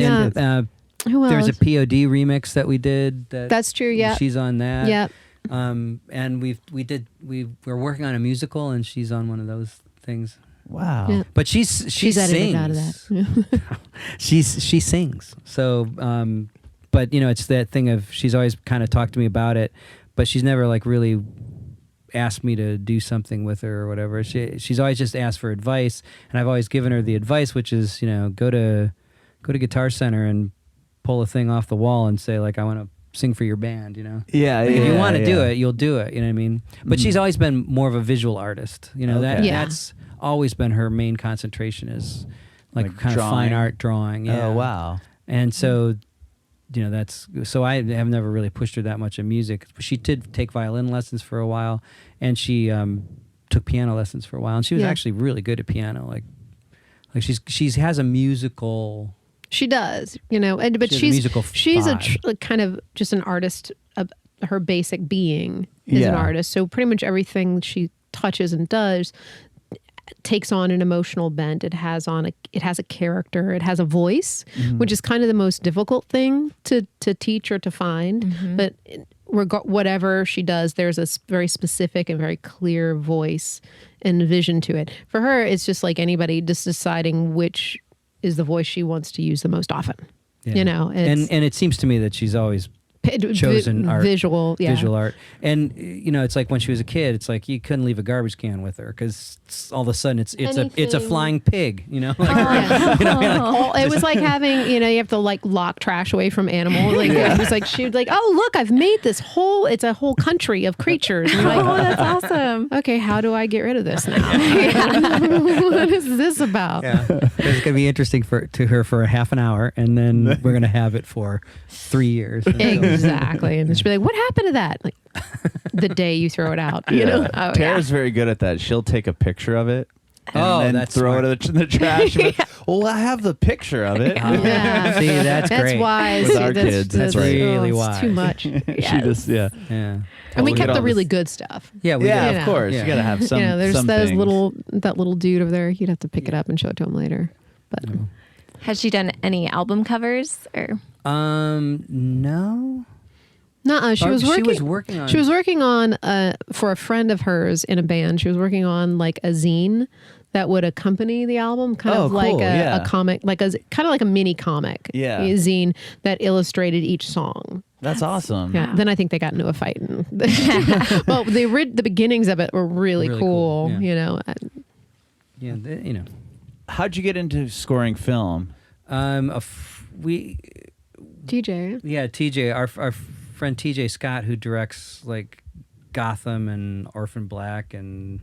Who else? there was a POD remix that we did. That's true. Yeah. She's on that. Yeah. And we're working on a musical, and she's on one of those things. Wow. Yeah. But she She's edited sings. out of that. She sings. So, but it's that thing of she's always kind of talked to me about it, but she's never like really asked me to do something with her or whatever. She's always just asked for advice, and I've always given her the advice, which is go to Guitar Center and pull a thing off the wall and say like, I want to sing for your band, Yeah. Like, if you want to do it, you'll do it. You know what I mean? But she's always been more of a visual artist. Okay. Yeah. That's always been her main concentration is like kind drawing. of fine art drawing. Yeah. Oh, wow. And so, that's so I have never really pushed her that much in music. She did take violin lessons for a while, and she took piano lessons for a while, and she was actually really good at piano. Like she has a musical. She does, but She has a musical she's vibe. kind of just an artist. Her basic being is an Yeah. artist. So pretty much everything she touches and does takes on an emotional bent. It has a character. It has a voice, which is kind of the most difficult thing to teach or to find. But whatever she does, there's a very specific and very clear voice and vision to it. For her, it's just like anybody, just deciding which is the voice she wants to use the most often. Yeah. It's And it seems to me that she's always chosen art, visual art. And it's like when she was a kid, it's like you couldn't leave a garbage can with her because all of a sudden it's a Anything. flying pig, Like, It was like having, you have to like lock trash away from animals. Like it was like she would like, oh look, I've made it's a whole country of creatures. And you're like, Oh, that's awesome. okay, how do I get rid of this now? What is this about? Yeah, it's gonna be interesting to her for a half an hour, and then we're gonna have it for 3 years. Exactly. And she'll be like, what happened to that? Like the day you throw it out, you know? Oh, Tara's very good at that. She'll take a picture of it. And Oh, then that's throw smart. it in the trash. Well, I have the picture of it. Yeah. See, that's great. wise. With our kids, that's really it's wise. too much. She just, yeah. Yeah, And we Look kept at the all really this- good stuff. yeah, we Yeah, did. of course. Yeah. You gotta have some. There's some those things. that little dude over there. You'd have to pick it up and show it to him later. But Has she done any album covers or? No. nuh-uh, she was working on. She was working on for a friend of hers in a band. She was working on like a zine that would accompany the album, kind of like cool, yeah. a comic, kind of like a mini comic, Yeah. a zine that illustrated each song. That's awesome. Yeah. Then I think they got into a fight. Well, the beginnings of it were really Really cool. cool, You know, How'd you get into scoring film? We TJ. Yeah, TJ, our friend TJ Scott, who directs like Gotham and Orphan Black and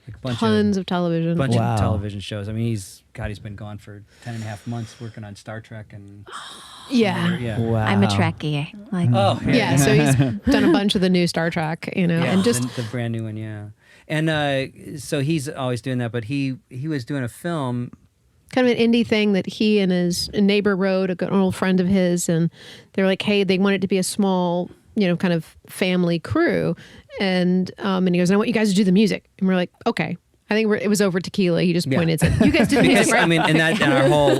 like a bunch Tons of television. bunch Wow. of television shows. I mean, he's been gone for 10.5 months working on Star Trek and Yeah. yeah. Wow. I'm a Trekkie. Like, Oh, Yeah, so he's done a bunch of the new Star Trek, yeah, and just the brand new one, yeah. And so he's always doing that, but he was doing a film. kind of an indie thing that he and his neighbor wrote, an old friend of his, and they're like, hey, they want it to be a small, kind of family crew, and he goes, I want you guys to do the music, and we're like, okay. I think it was over tequila. He just pointed and said, "You guys did the music, Because, right?" I mean, and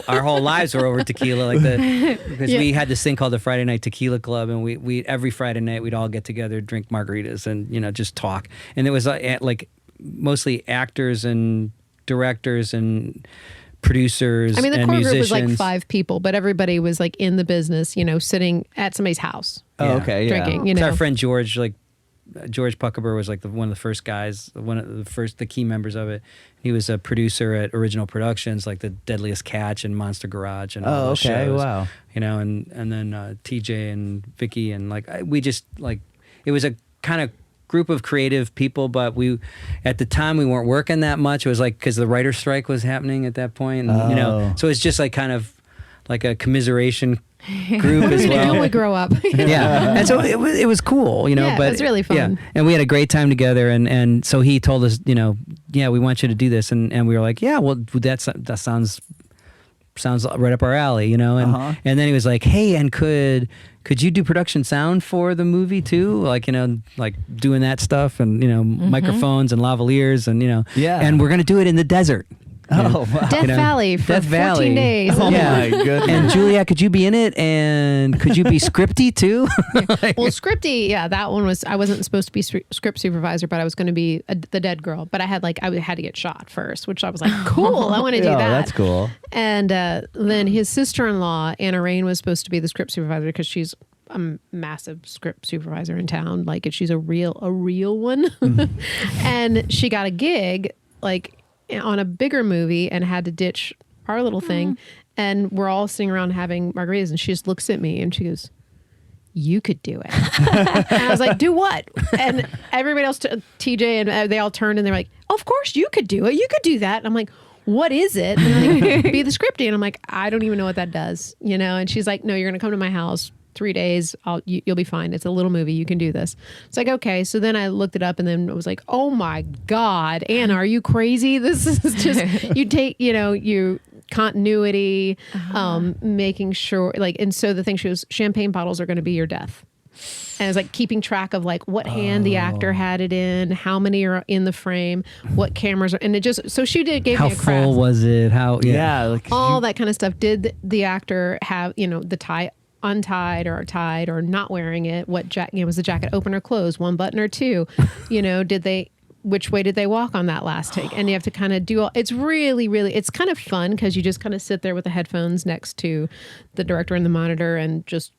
our whole lives were over tequila, because we had this thing called the Friday Night Tequila Club, and we every Friday night we'd all get together, drink margaritas, and just talk. And it was like mostly actors and directors and producers. I mean, the and core group was musicians. like 5 people, but everybody was like in the business, sitting at somebody's house, Oh, okay. Yeah. drinking. So our friend George, George Puckaber was like one of the first guys, the key members of it. He was a producer at Original Productions, like the Deadliest Catch and Monster Garage and all Oh, those okay. shows. Wow. And then TJ and Vicky and we just it was a kind of group of creative people, but at the time we weren't working that much. It was because the writer's strike was happening at that point, and, Oh. so it's just kind of like a commiseration group as well. When we grow up. Yeah, and so it was cool, Yeah, but it was really fun. Yeah, and we had a great time together, and so he told us, yeah, we want you to do this, and we were like, yeah, well, that sounds right up our alley, and and then he was like, hey, and could you do production sound for the movie too, like doing that stuff, and microphones and lavaliers, and Yeah. and we're gonna do it in the desert. Oh, wow. Death Valley for Death 14 Valley. days. Oh, my goodness. And Juliette, could you be in it? And could you be scripty too? Well, scripty, yeah, that one was. I wasn't supposed to be script supervisor, but I was going to be the dead girl. But I had to get shot first, which I was like, cool, I want to do Oh, that. that's cool. And then his sister-in-law, Anna Rain, was supposed to be the script supervisor because she's a massive script supervisor in town. Like, she's a real one. And she got a gig on a bigger movie and had to ditch our little thing. And we're all sitting around having margaritas, and she just looks at me and she goes, you could do it. And I was like, do what? And everybody else, TJ, and they all turned and they're like, of course you could do it. You could do that. And I'm like, what is it? And they're like, be the scripty. And I'm like, I don't even know what that does, And she's like, no, you're going to come to my house 3 days. You'll be fine. It's a little movie. You can do this. It's like, okay. So then I looked it up, and then it was like, oh my God, Anna, are you crazy? This is just, you take, you continuity, making sure and so the thing, she was, champagne bottles are going to be your death. And it's keeping track of what hand the actor had it in, how many are in the frame, what cameras are, and it just, so she gave How me a craft. full was it? How Yeah. All that kind of stuff. Did the actor have, the tie untied or tied or not wearing it? What was the jacket open or closed, one button or two? Which way did they walk on that last take? And you have to kind of do it's really, really, it's kind of fun because you just kind of sit there with the headphones next to the director and the monitor, and just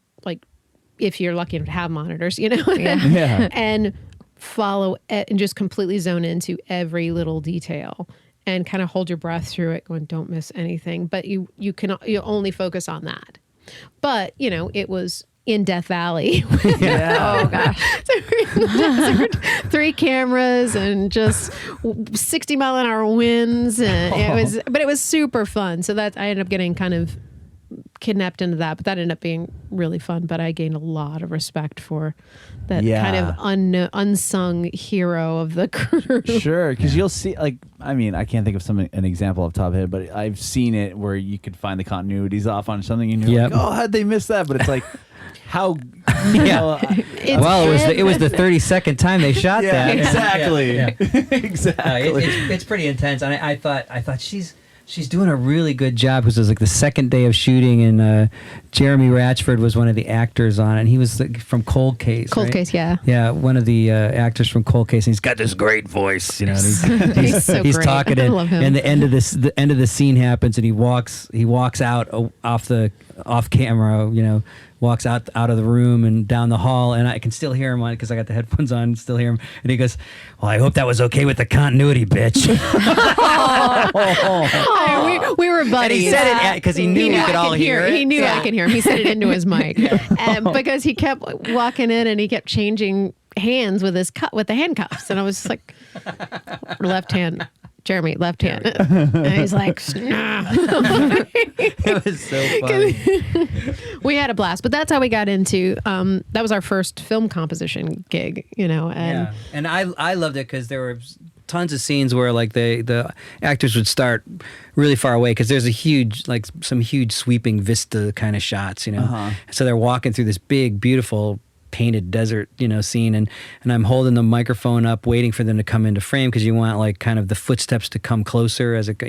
if you're lucky enough to have monitors, Yeah. and follow it and just completely zone into every little detail and kind of hold your breath through it, going, don't miss anything. But you only focus on that. But, it was in Death Valley. Yeah. Oh, gosh. So we're in the desert, 3 cameras and just 60-mile-an-hour winds. And it was super fun. So I ended up getting kind of kidnapped into that, but that ended up being really fun. But I gained a lot of respect for that kind of unsung hero of the crew. Sure, because you'll see, I can't think of an example off the top of my head, but I've seen it where you could find the continuities off on something, and you're like, oh, how'd they miss that? But it's how? Well, it was the 32nd time they shot Yeah, that. exactly. Yeah. Exactly. It's pretty intense, and I thought she's doing a really good job, because it was the second day of shooting, and Jeremy Ratchford was one of the actors on it, and he was from Cold Case. Cold right? Case, yeah. Yeah, one of the actors from Cold Case, and he's got this great voice, and He's so he's great. talking, I love him. and the end of the scene happens, and he walks out off camera, walks out of the room and down the hall, and I can still hear him on because I got the headphones on. Still hear him, and he goes, "Well, I hope that was okay with the continuity, bitch." we were buddies. And he said it because he knew we could all hear it. He knew I could hear him. He said it into his mic, because he kept walking in and he kept changing hands with the handcuffs, and I was just like, left hand. Jeremy, left hand. And he's like, nah. It was so funny. We had a blast, but that's how we got into, that was our first film composition gig, and And I loved it because there were tons of scenes where like the actors would start really far away because there's some huge sweeping vista kind of shots, So they're walking through this big, beautiful painted desert, scene, and I'm holding the microphone up waiting for them to come into frame because you want like kind of the footsteps to come closer as it,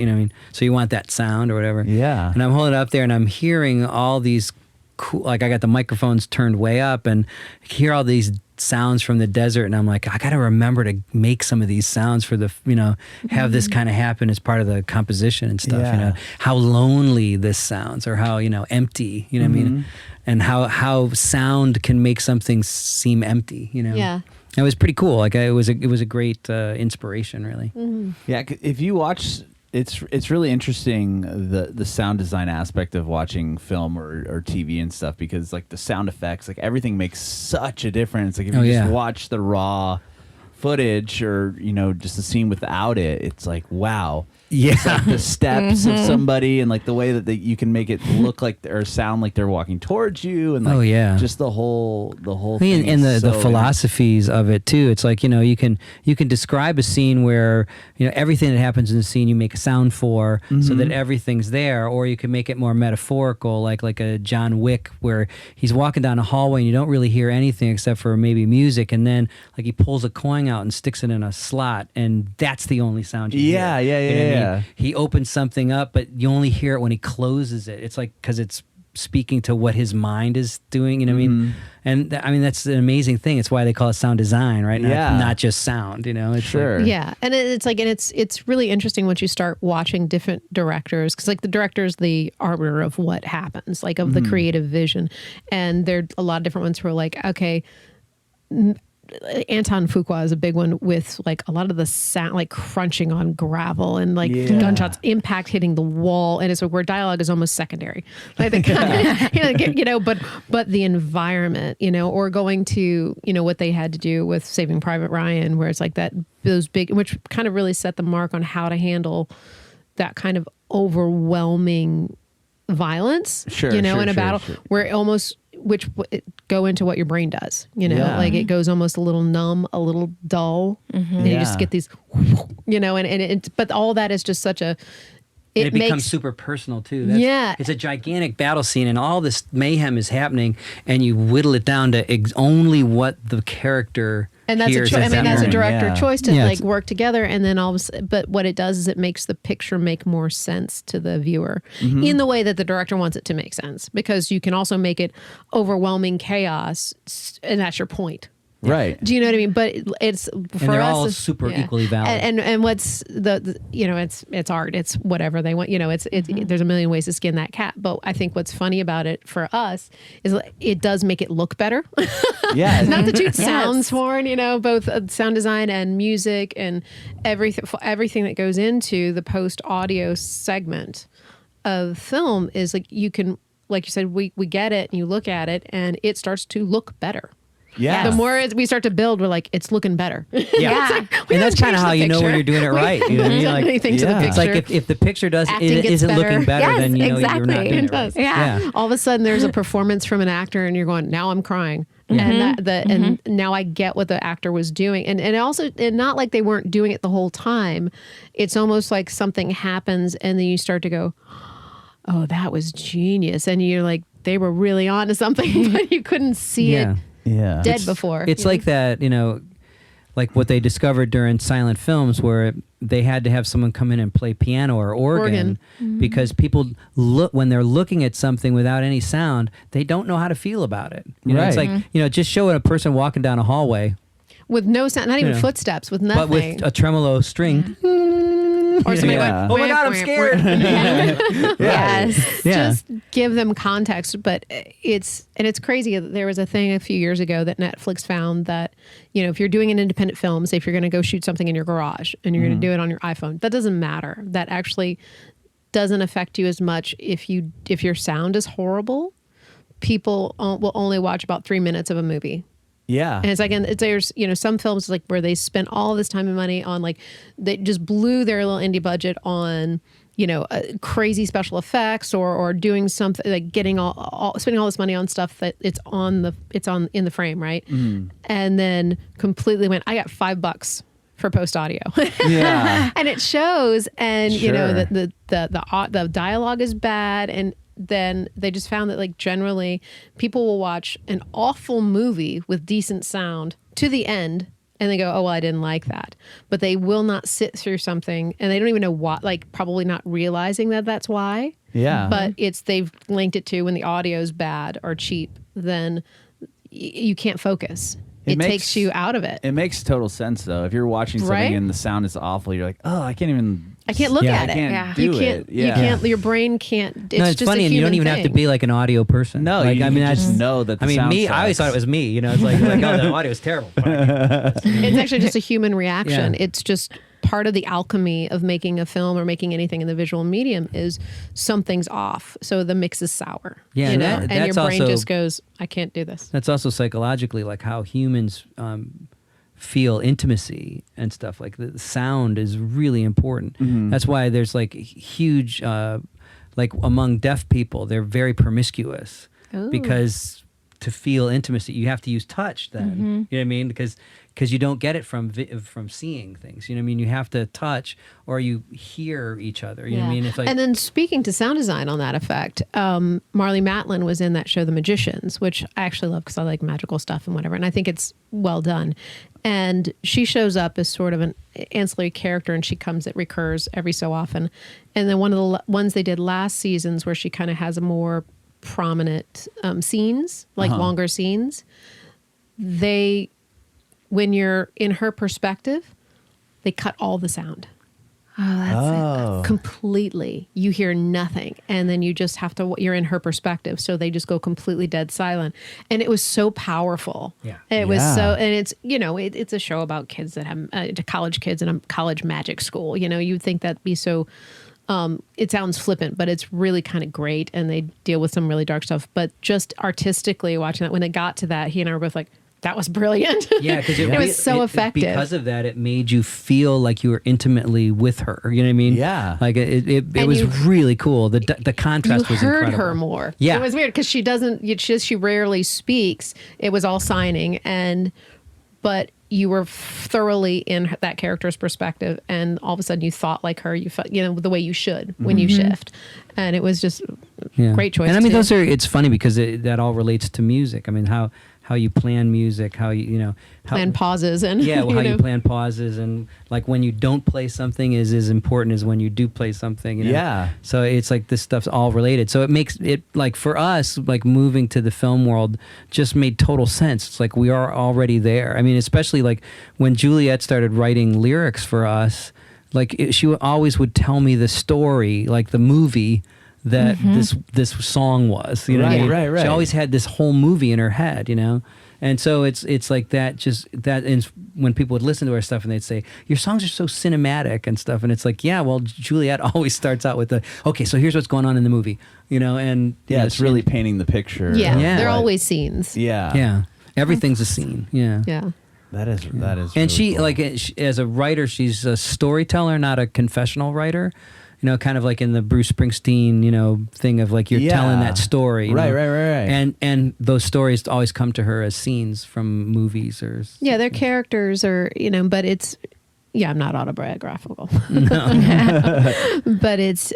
so you want that sound or whatever. Yeah. And I'm holding it up there and I'm hearing all these cool, like I got the microphones turned way up and I hear all these sounds from the desert, and I'm like, I got to remember to make some of these sounds for the, have this kind of happen as part of the composition and stuff, Yeah. how lonely this sounds or how, empty, what I mean? And how sound can make something seem empty, Yeah. It was pretty cool. Like it was a great inspiration, really. Yeah, if you watch, it's really interesting the sound design aspect of watching film or TV and stuff, because like the sound effects, like everything makes such a difference. Like if you just watch the raw footage or just the scene without it, it's like, wow. Yeah. It's like the steps of somebody and like the way that you can make it look like or sound like they're walking towards you, and like just the whole thing. And the so philosophies of it too. It's like, you can describe a scene where, everything that happens in the scene you make a sound for so that everything's there, or you can make it more metaphorical, like a John Wick where he's walking down a hallway and you don't really hear anything except for maybe music, and then like he pulls a coin out and sticks it in a slot, and that's the only sound you hear. Yeah. You know what I mean? He opens something up, but you only hear it when he closes it. It's like because it's speaking to what his mind is doing. What I mean? And that's an amazing thing. It's why they call it sound design, right? Not just sound. It's Sure. Yeah, and it's really interesting once you start watching different directors, because like the director's the arbiter of what happens, like of the creative vision, and there are a lot of different ones who are like, okay. Anton Fuqua is a big one with like a lot of the sound, like crunching on gravel and like gunshots, impact hitting the wall, and it's where dialogue is almost secondary. Like the kind of, but the environment, or going to what they had to do with Saving Private Ryan, where it's like those big, which kind of really set the mark on how to handle that kind of overwhelming violence, in a battle where it almost. Which go into what your brain does, like it goes almost a little numb, a little dull, and you just get these, but all that is just such a. It becomes super personal too. It's a gigantic battle scene, and all this mayhem is happening, and you whittle it down to only what the character. And that's hears that's a director choice to Yeah, like work together, and then but what it does is it makes the picture make more sense to the viewer in the way that the director wants it to make sense, because you can also make it overwhelming chaos, and that's your point. Right. Do you know what I mean? But it's for they're us, all super equally valid. And what's the it's art. It's whatever they want. It's there's a million ways to skin that cat. But I think what's funny about it for us is it does make it look better. Yeah. Not to toot sounds horn, both sound design and music and everything that goes into the post audio segment of film is like you can, like you said, we get it and you look at it and it starts to look better. Yeah. The more we start to build, we're like, it's looking better. Yeah. And that's kind of how you know when you're doing it right. You know what I mean? Like, anything to the picture. it's like if the picture isn't looking better, then you know you're not doing it right. Yeah. All of a sudden, there's a performance from an actor, and you're going, now I'm crying. And and now I get what the actor was doing. And also, and not like they weren't doing it the whole time. It's almost like something happens, and then you start to go, oh, that was genius. And you're like, they were really on to something, but you couldn't see it. Yeah. Dead before. It's like that, like what they discovered during silent films where they had to have someone come in and play piano or organ. Because people when they're looking at something without any sound, they don't know how to feel about it. It's like, just showing a person walking down a hallway with no sound, not even footsteps, with nothing. but with a tremolo string. Or somebody Yeah. like, Oh my God, I'm scared. Yes. Yeah. Just give them context. But it's crazy. There was a thing a few years ago that Netflix found that, if you're doing an independent film, say if you're going to go shoot something in your garage and you're going to do it on your iPhone, that doesn't matter. That actually doesn't affect you as much if your sound is horrible. People will only watch about 3 minutes of a movie. Yeah. And it's like, and there's, some films like where they spent all this time and money on like, they just blew their little indie budget on, crazy special effects or doing something like getting spending all this money on stuff that it's in the frame. Right. And then completely went, I got $5 for post audio. Yeah. And it shows. And, Sure. that the dialogue is bad. And then they just found that like generally people will watch an awful movie with decent sound to the end and they go, oh, well, I didn't like that. But they will not sit through something and they don't even know what, like probably not realizing that that's why. Yeah. But they've linked it to when the audio's bad or cheap, then you can't focus. It takes you out of it. It makes total sense though. If you're watching something Right? and the sound is awful, you're like, oh, I can't look Yeah, at I it. can't do You can't, it. Yeah. you can't, your brain can't. It's No, it's just funny, a and you don't human even have to thing. be like an audio person. No, like, you can that's just know that the sound me, I always sucks. thought it was me. It's like oh, the audio is terrible. It's actually just a human reaction. Yeah. It's just part of the alchemy of making a film or making anything in the visual medium is something's off. So the mix is sour. Yeah, and and your that's brain also- just goes, I can't do this. That's also psychologically like how humans feel intimacy and stuff. Like the sound is really important. That's why there's like huge, like among deaf people, they're very promiscuous Ooh. because to feel intimacy, you have to use touch. Then you know what I mean? Because you don't get it from seeing things. You know what I mean? You have to touch or you hear each other. You know what I mean? It's like And then speaking to sound design on that effect, Marlee Matlin was in that show, The Magicians, which I actually love because I like magical stuff and whatever. And I think it's well done. And she shows up as sort of an ancillary character and it recurs every so often. And then one of the ones they did last seasons where she kind of has a more prominent scenes, like longer scenes, when you're in her perspective, they cut all the sound. Oh. Completely. You hear nothing. And then you just have to, you're in her perspective. So they just go completely dead silent. And it was so powerful. Yeah. It was Yeah. so, and it's, it's a show about kids that have, college kids in a college magic school. You'd think that'd be so, it sounds flippant, but it's really kind of great. And they deal with some really dark stuff. But just artistically watching that, when it got to that, he and I were both like, that was brilliant. yeah, because It was so effective. Because of that, it made you feel like you were intimately with her. You know what I mean? Yeah. Like it And was you- really cool. The contrast you was heard incredible. her more. Yeah. It was weird because she rarely speaks. It was all signing, but you were thoroughly in that character's perspective, and all of a sudden you thought like her. You felt, the way you should when you shift, and it was just great choice. And I mean, too. it's funny because that all relates to music. I mean, how you plan music, how you plan pauses and yeah, well, how you plan pauses, and like when you don't play something is as important as when you do play something. Yeah. So it's like this stuff's all related. So it makes it like for us, like moving to the film world just made total sense. It's like we are already there. I mean, especially like when Juliette started writing lyrics for us, like she always would tell me the story, like the movie that this song was, you know what I mean? Right. She always had this whole movie in her head, and so it's like that. Just that, and when people would listen to our stuff and they'd say, "Your songs are so cinematic and stuff," and it's like, yeah, well, Juliette always starts out with okay, so here's what's going on in the movie, and Yeah, it's really painting the picture. yeah, Yeah. they're Like, always scenes. Yeah. yeah, everything's a scene, yeah. Yeah. That is. And really she, cool. like, as a writer, she's a storyteller, not a confessional writer. Kind of like in the Bruce Springsteen, thing of like you're telling that story. you Right. know? And those stories always come to her as scenes from movies or. Yeah, their characters are, but it's, I'm not autobiographical. But it's,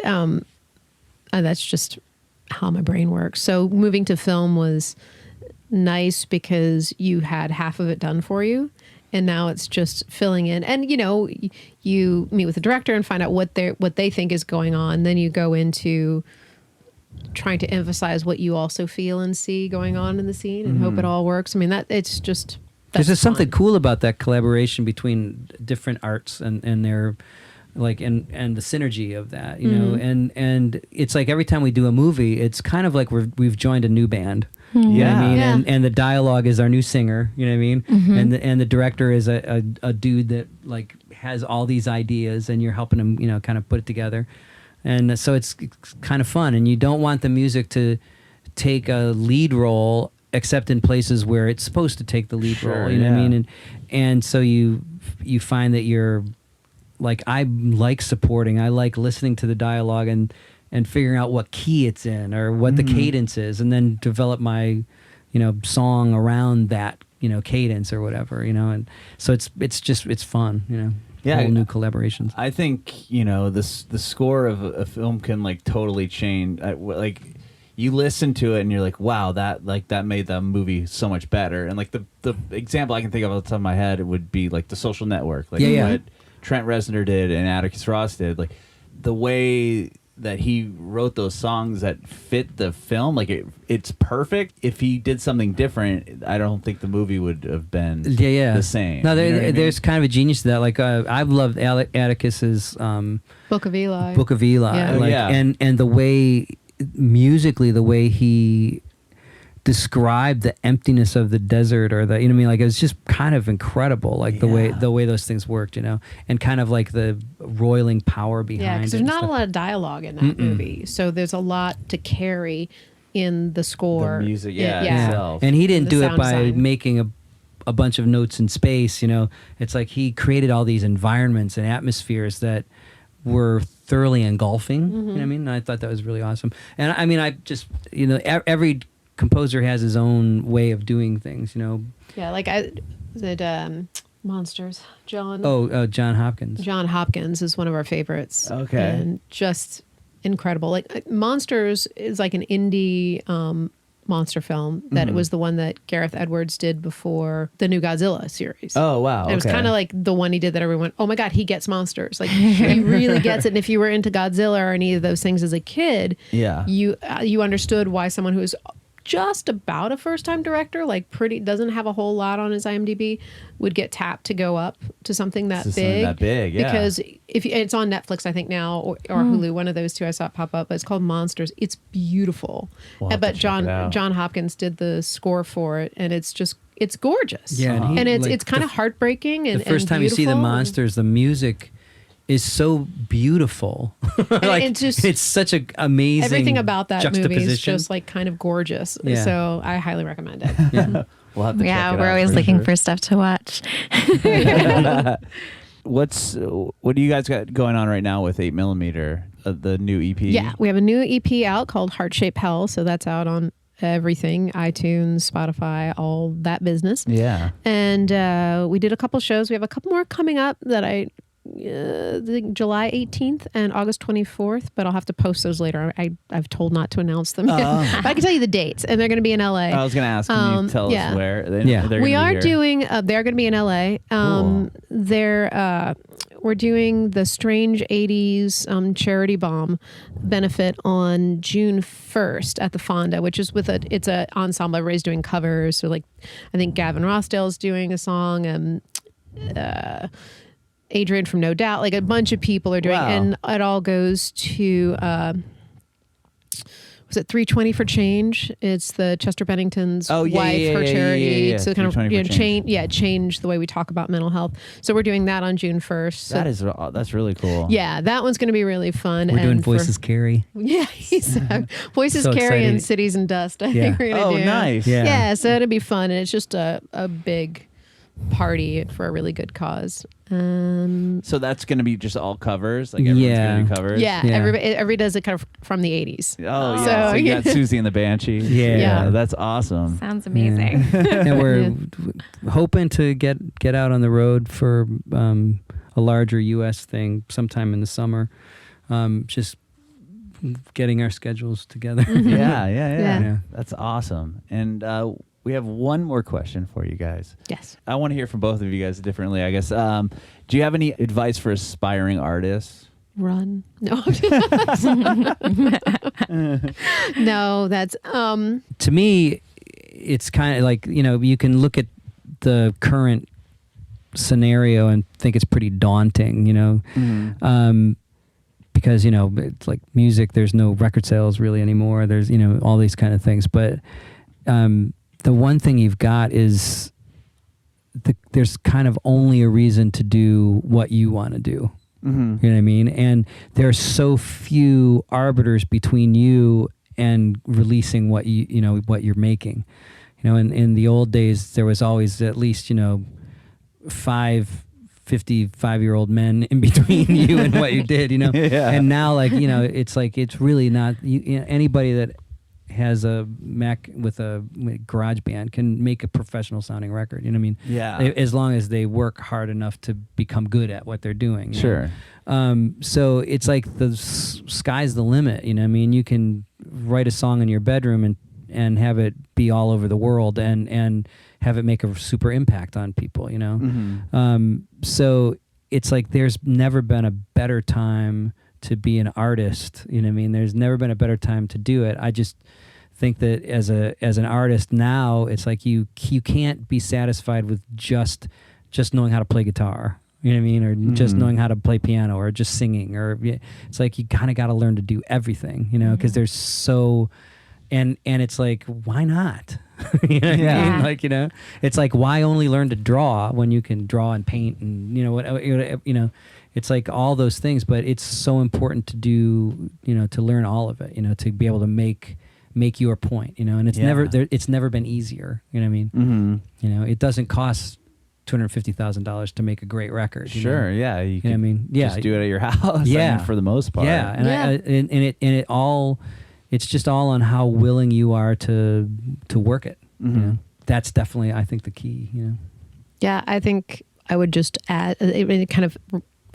that's just how my brain works. So moving to film was nice because you had half of it done for you. And now it's just filling in. And, you meet with the director and find out what they think is going on. Then you go into trying to emphasize what you also feel and see going on in the scene and hope it all works. I mean, it's just... Because there's something fun. cool about that collaboration between different arts and their like and the synergy of that, you know, and it's like every time we do a movie, it's kind of like we've joined a new band. You know what I mean? Yeah. And the dialogue is our new singer, you know what I mean? And the director is a dude that like has all these ideas, and you're helping him, you know, kind of put it together. And so it's kind of fun, and you don't want the music to take a lead role except in places where it's supposed to take the lead role, you know what I mean? And so you find that you're like, I like supporting, I like listening to the dialogue and figuring out what key it's in or what the cadence is, and then develop my, you know, song around that, you know, cadence or whatever, you know. And so it's fun, you know. Yeah, whole new collaborations. I think, you know, the score of a film can like totally change. Like you listen to it and you're like, wow, that made the movie so much better. And like the example I can think of off the top of my head, it would be like The Social Network, like what Trent Reznor did and Atticus Ross did. Like the way that he wrote those songs that fit the film, like it's perfect. If he did something different, I don't think the movie would have been the same. No, you know what I mean? there's kind of a genius to that. Like I've loved Atticus's Book of Eli. Book of Eli, Yeah. Like, and the way musically, the way he described the emptiness of the desert, or the, you know what I mean, like it was just kind of incredible, like the way those things worked, you know, and kind of like the roiling power behind Yeah, it. because there's not a lot of dialogue in that movie, so there's a lot to carry in the score, the music, itself. And he didn't The do it sound by design. making a bunch of notes in space, you know. It's like he created all these environments and atmospheres that were thoroughly engulfing. You know what I mean? And I thought that was really awesome. And I mean, I just, you know, every composer has his own way of doing things, you know. Yeah, like Monsters. John Hopkins. John Hopkins is one of our favorites. Okay. And just incredible. Like Monsters is like an indie monster film that it was the one that Gareth Edwards did before the new Godzilla series. Oh, wow. And it was kind of like the one he did that everyone went, oh my God, he gets monsters. Like he really gets it. And if you were into Godzilla or any of those things as a kid, you understood why someone who is just about a first-time director, like doesn't have a whole lot on his IMDb, would get tapped to go up to something that big. Because if it's on Netflix, I think now, or Hulu, one of those two, I saw it pop up. But it's called Monsters. It's beautiful. We'll have But to check it out. John Hopkins did the score for it, and it's gorgeous. Yeah, and like, it's kind of heartbreaking. And the first time you see the beautiful, monsters, the music is so beautiful. Like it's such a amazing everything about that movie is juxtaposition. just like kind of gorgeous. Yeah. So I highly recommend it. we'll have to check it we're out always for looking sure. for stuff to watch. What do you guys got going on right now with 8mm, the new EP? Yeah, we have a new EP out called Heart Shape Hell. So that's out on everything, iTunes, Spotify, all that business. Yeah. And we did a couple shows. We have a couple more coming up that July 18th and August 24th, but I'll have to post those later. I've told not to announce them. But I can tell you the dates, and they're going to be in LA. I was going to ask, can you tell us where? We are doing, they're going to be in LA. Cool. We're doing the Strange 80s Charity Bomb benefit on June 1st at the Fonda, which is it's an ensemble. Everybody's doing covers. So like, I think Gavin Rossdale's doing a song, and Adrian from No Doubt, like a bunch of people are doing, and it all goes to, was it 320 for Change? It's the Chester Bennington's wife, her charity. Yeah. So kind of change the way we talk about mental health. So we're doing that on June 1st. So that's really cool. yeah, that one's going to be really fun. We're doing Voices Carry. Yeah, Voices So Carry exciting. and Cities and Dust. I think we're going to do. Nice. Yeah, so it'll be fun, and it's just a big party for a really good cause. So that's going to be just all covers? Like everyone's going to do covers? Yeah, everybody does it kind of from the 80s. Oh, yeah. So you got Susie and the Banshee. Yeah. That's awesome. Sounds amazing. And we're hoping to get out on the road for a larger U.S. thing sometime in the summer. Just getting our schedules together. Yeah. That's awesome. And we have one more question for you guys. Yes. I want to hear from both of you guys differently, I guess. Do you have any advice for aspiring artists? No. No, that's To me, it's kind of like, you know, you can look at the current scenario and think it's pretty daunting, you know. Because, you know, it's like music, there's no record sales really anymore. There's, you know, all these kind of things. But the one thing you've got is there's kind of only a reason to do what you want to do. You know what I mean? And there are so few arbiters between you and releasing what you know, what you're making. You know, in the old days, there was always at least, you know, 55-year-old men in between you and what you did, you know. And now, like, you know, it's like, it's really not, you know, anybody that has a Mac with a garage band can make a professional sounding record, you know what I mean? Yeah. As long as they work hard enough to become good at what they're doing. Sure. So it's like the sky's the limit, you know what I mean? You can write a song in your bedroom and have it be all over the world and have it make a super impact on people, you know? So it's like there's never been a better time to be an artist, you know what I mean? There's never been a better time to do it. I just think that as an artist now, it's like you can't be satisfied with just knowing how to play guitar, you know what I mean? Or just knowing how to play piano or just singing, or it's like you kind of got to learn to do everything, you know, because there's so... And it's like, why not? You know what I mean? Like, you know, it's like, why only learn to draw when you can draw and paint and, you know, what, you know, it's like all those things, but it's so important to do, you know, to learn all of it, you know, to be able to make your point, you know, and it's never been easier, you know what I mean? You know, it doesn't cost $250,000 to make a great record. Sure. You know? Yeah. You know what I mean? Yeah. Just do it at your house. Yeah. I mean, for the most part. Yeah. And it all, it's just all on how willing you are to work it. You know? That's definitely, I think, the key, you know? Yeah, I think I would just add, kind of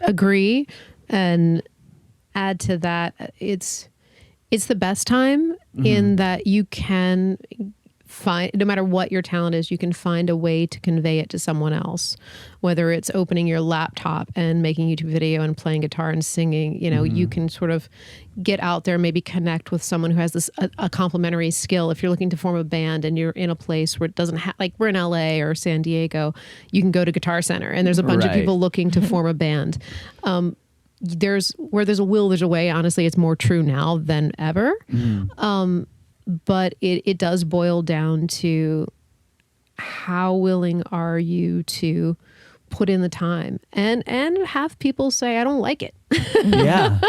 agree and add to that. It's the best time in that you can find, no matter what your talent is, you can find a way to convey it to someone else, whether it's opening your laptop and making YouTube video and playing guitar and singing, you know, you can sort of get out there, maybe connect with someone who has this, a complementary skill. If you're looking to form a band and you're in a place where it doesn't have, like we're in LA or San Diego, you can go to Guitar Center and there's a bunch of people looking to form a band. Where there's a will, there's a way. Honestly, it's more true now than ever. But it does boil down to how willing are you to put in the time and have people say, I don't like it. Yeah.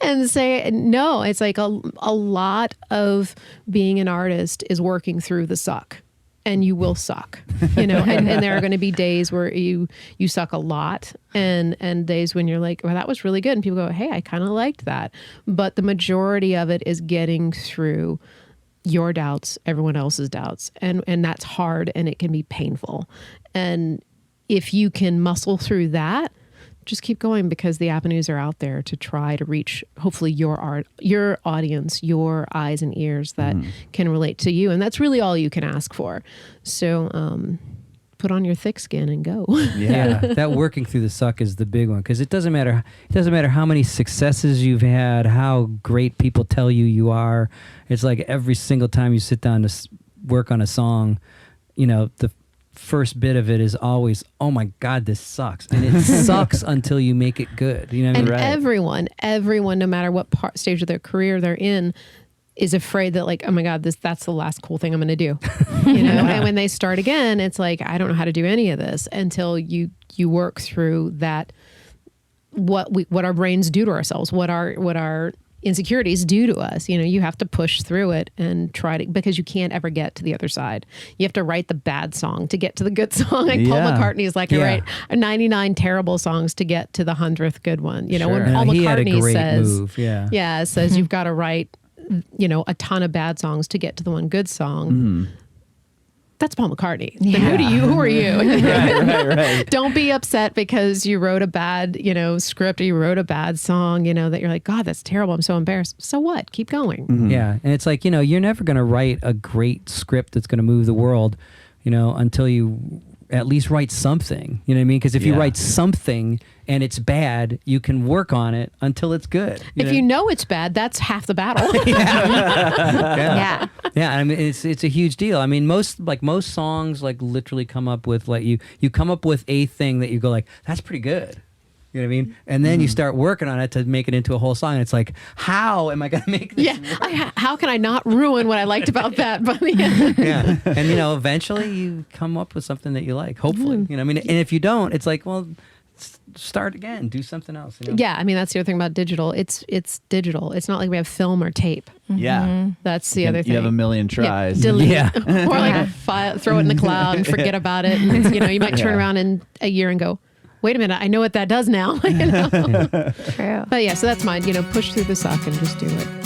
And say, no, it's like a lot of being an artist is working through the suck. And you will suck, you know, and there are going to be days where you suck a lot and days when you're like, well, that was really good. And people go, hey, I kind of liked that. But the majority of it is getting through your doubts, everyone else's doubts. And that's hard and it can be painful. And if you can muscle through that, just keep going, because the avenues are out there to try to reach, hopefully, your audience, your eyes and ears that can relate to you. And that's really all you can ask for. So put on your thick skin and go. Yeah, that working through the suck is the big one, because it doesn't matter how many successes you've had, how great people tell you are. It's like every single time you sit down to work on a song, you know, the first bit of it is always, oh my God, this sucks. And it sucks until you make it good. You know what I mean? And everyone, no matter what stage of their career they're in, is afraid that, like, oh my God, that's the last cool thing I'm going to do. You know, and when they start again, it's like, I don't know how to do any of this until you work through that, what our brains do to ourselves, what our insecurities do to us. You know, you have to push through it and try to, because you can't ever get to the other side. You have to write the bad song to get to the good song. Like Paul McCartney is like, I write 99 terrible songs to get to the 100th good one. You know, when Paul McCartney says, says you've got to write, you know, a ton of bad songs to get to the one good song. That's Paul McCartney. Then who are you? Right. Don't be upset because you wrote a bad, you know, script, or you wrote a bad song, you know, that you're like, God, that's terrible. I'm so embarrassed. So what? Keep going. Yeah. And it's like, you know, you're never going to write a great script that's going to move the world, you know, until you at least write something. You know what I mean? Because if you Yeah. write something and it's bad, you can work on it until it's good. If you know it's bad, that's half the battle. Yeah. Yeah, I mean it's a huge deal. I mean most songs like literally come up with like you come up with a thing that you go like that's pretty good. You know what I mean? And then you start working on it to make it into a whole song. And it's like, how am I going to make this? Yeah. How can I not ruin what I liked about that? But Yeah. And eventually you come up with something that you like, hopefully. You know what I mean? And if you don't, it's like, well, start again, do something else. You know? Yeah, I mean that's the other thing about digital. It's digital. It's not like we have film or tape. Yeah. That's the other thing. You have a million tries. Delete. Yeah. Or like throw it in the cloud and forget about it. And, you might turn around in a year and go, wait a minute, I know what that does now. True. But yeah, so that's mine. Push through the suck and just do it.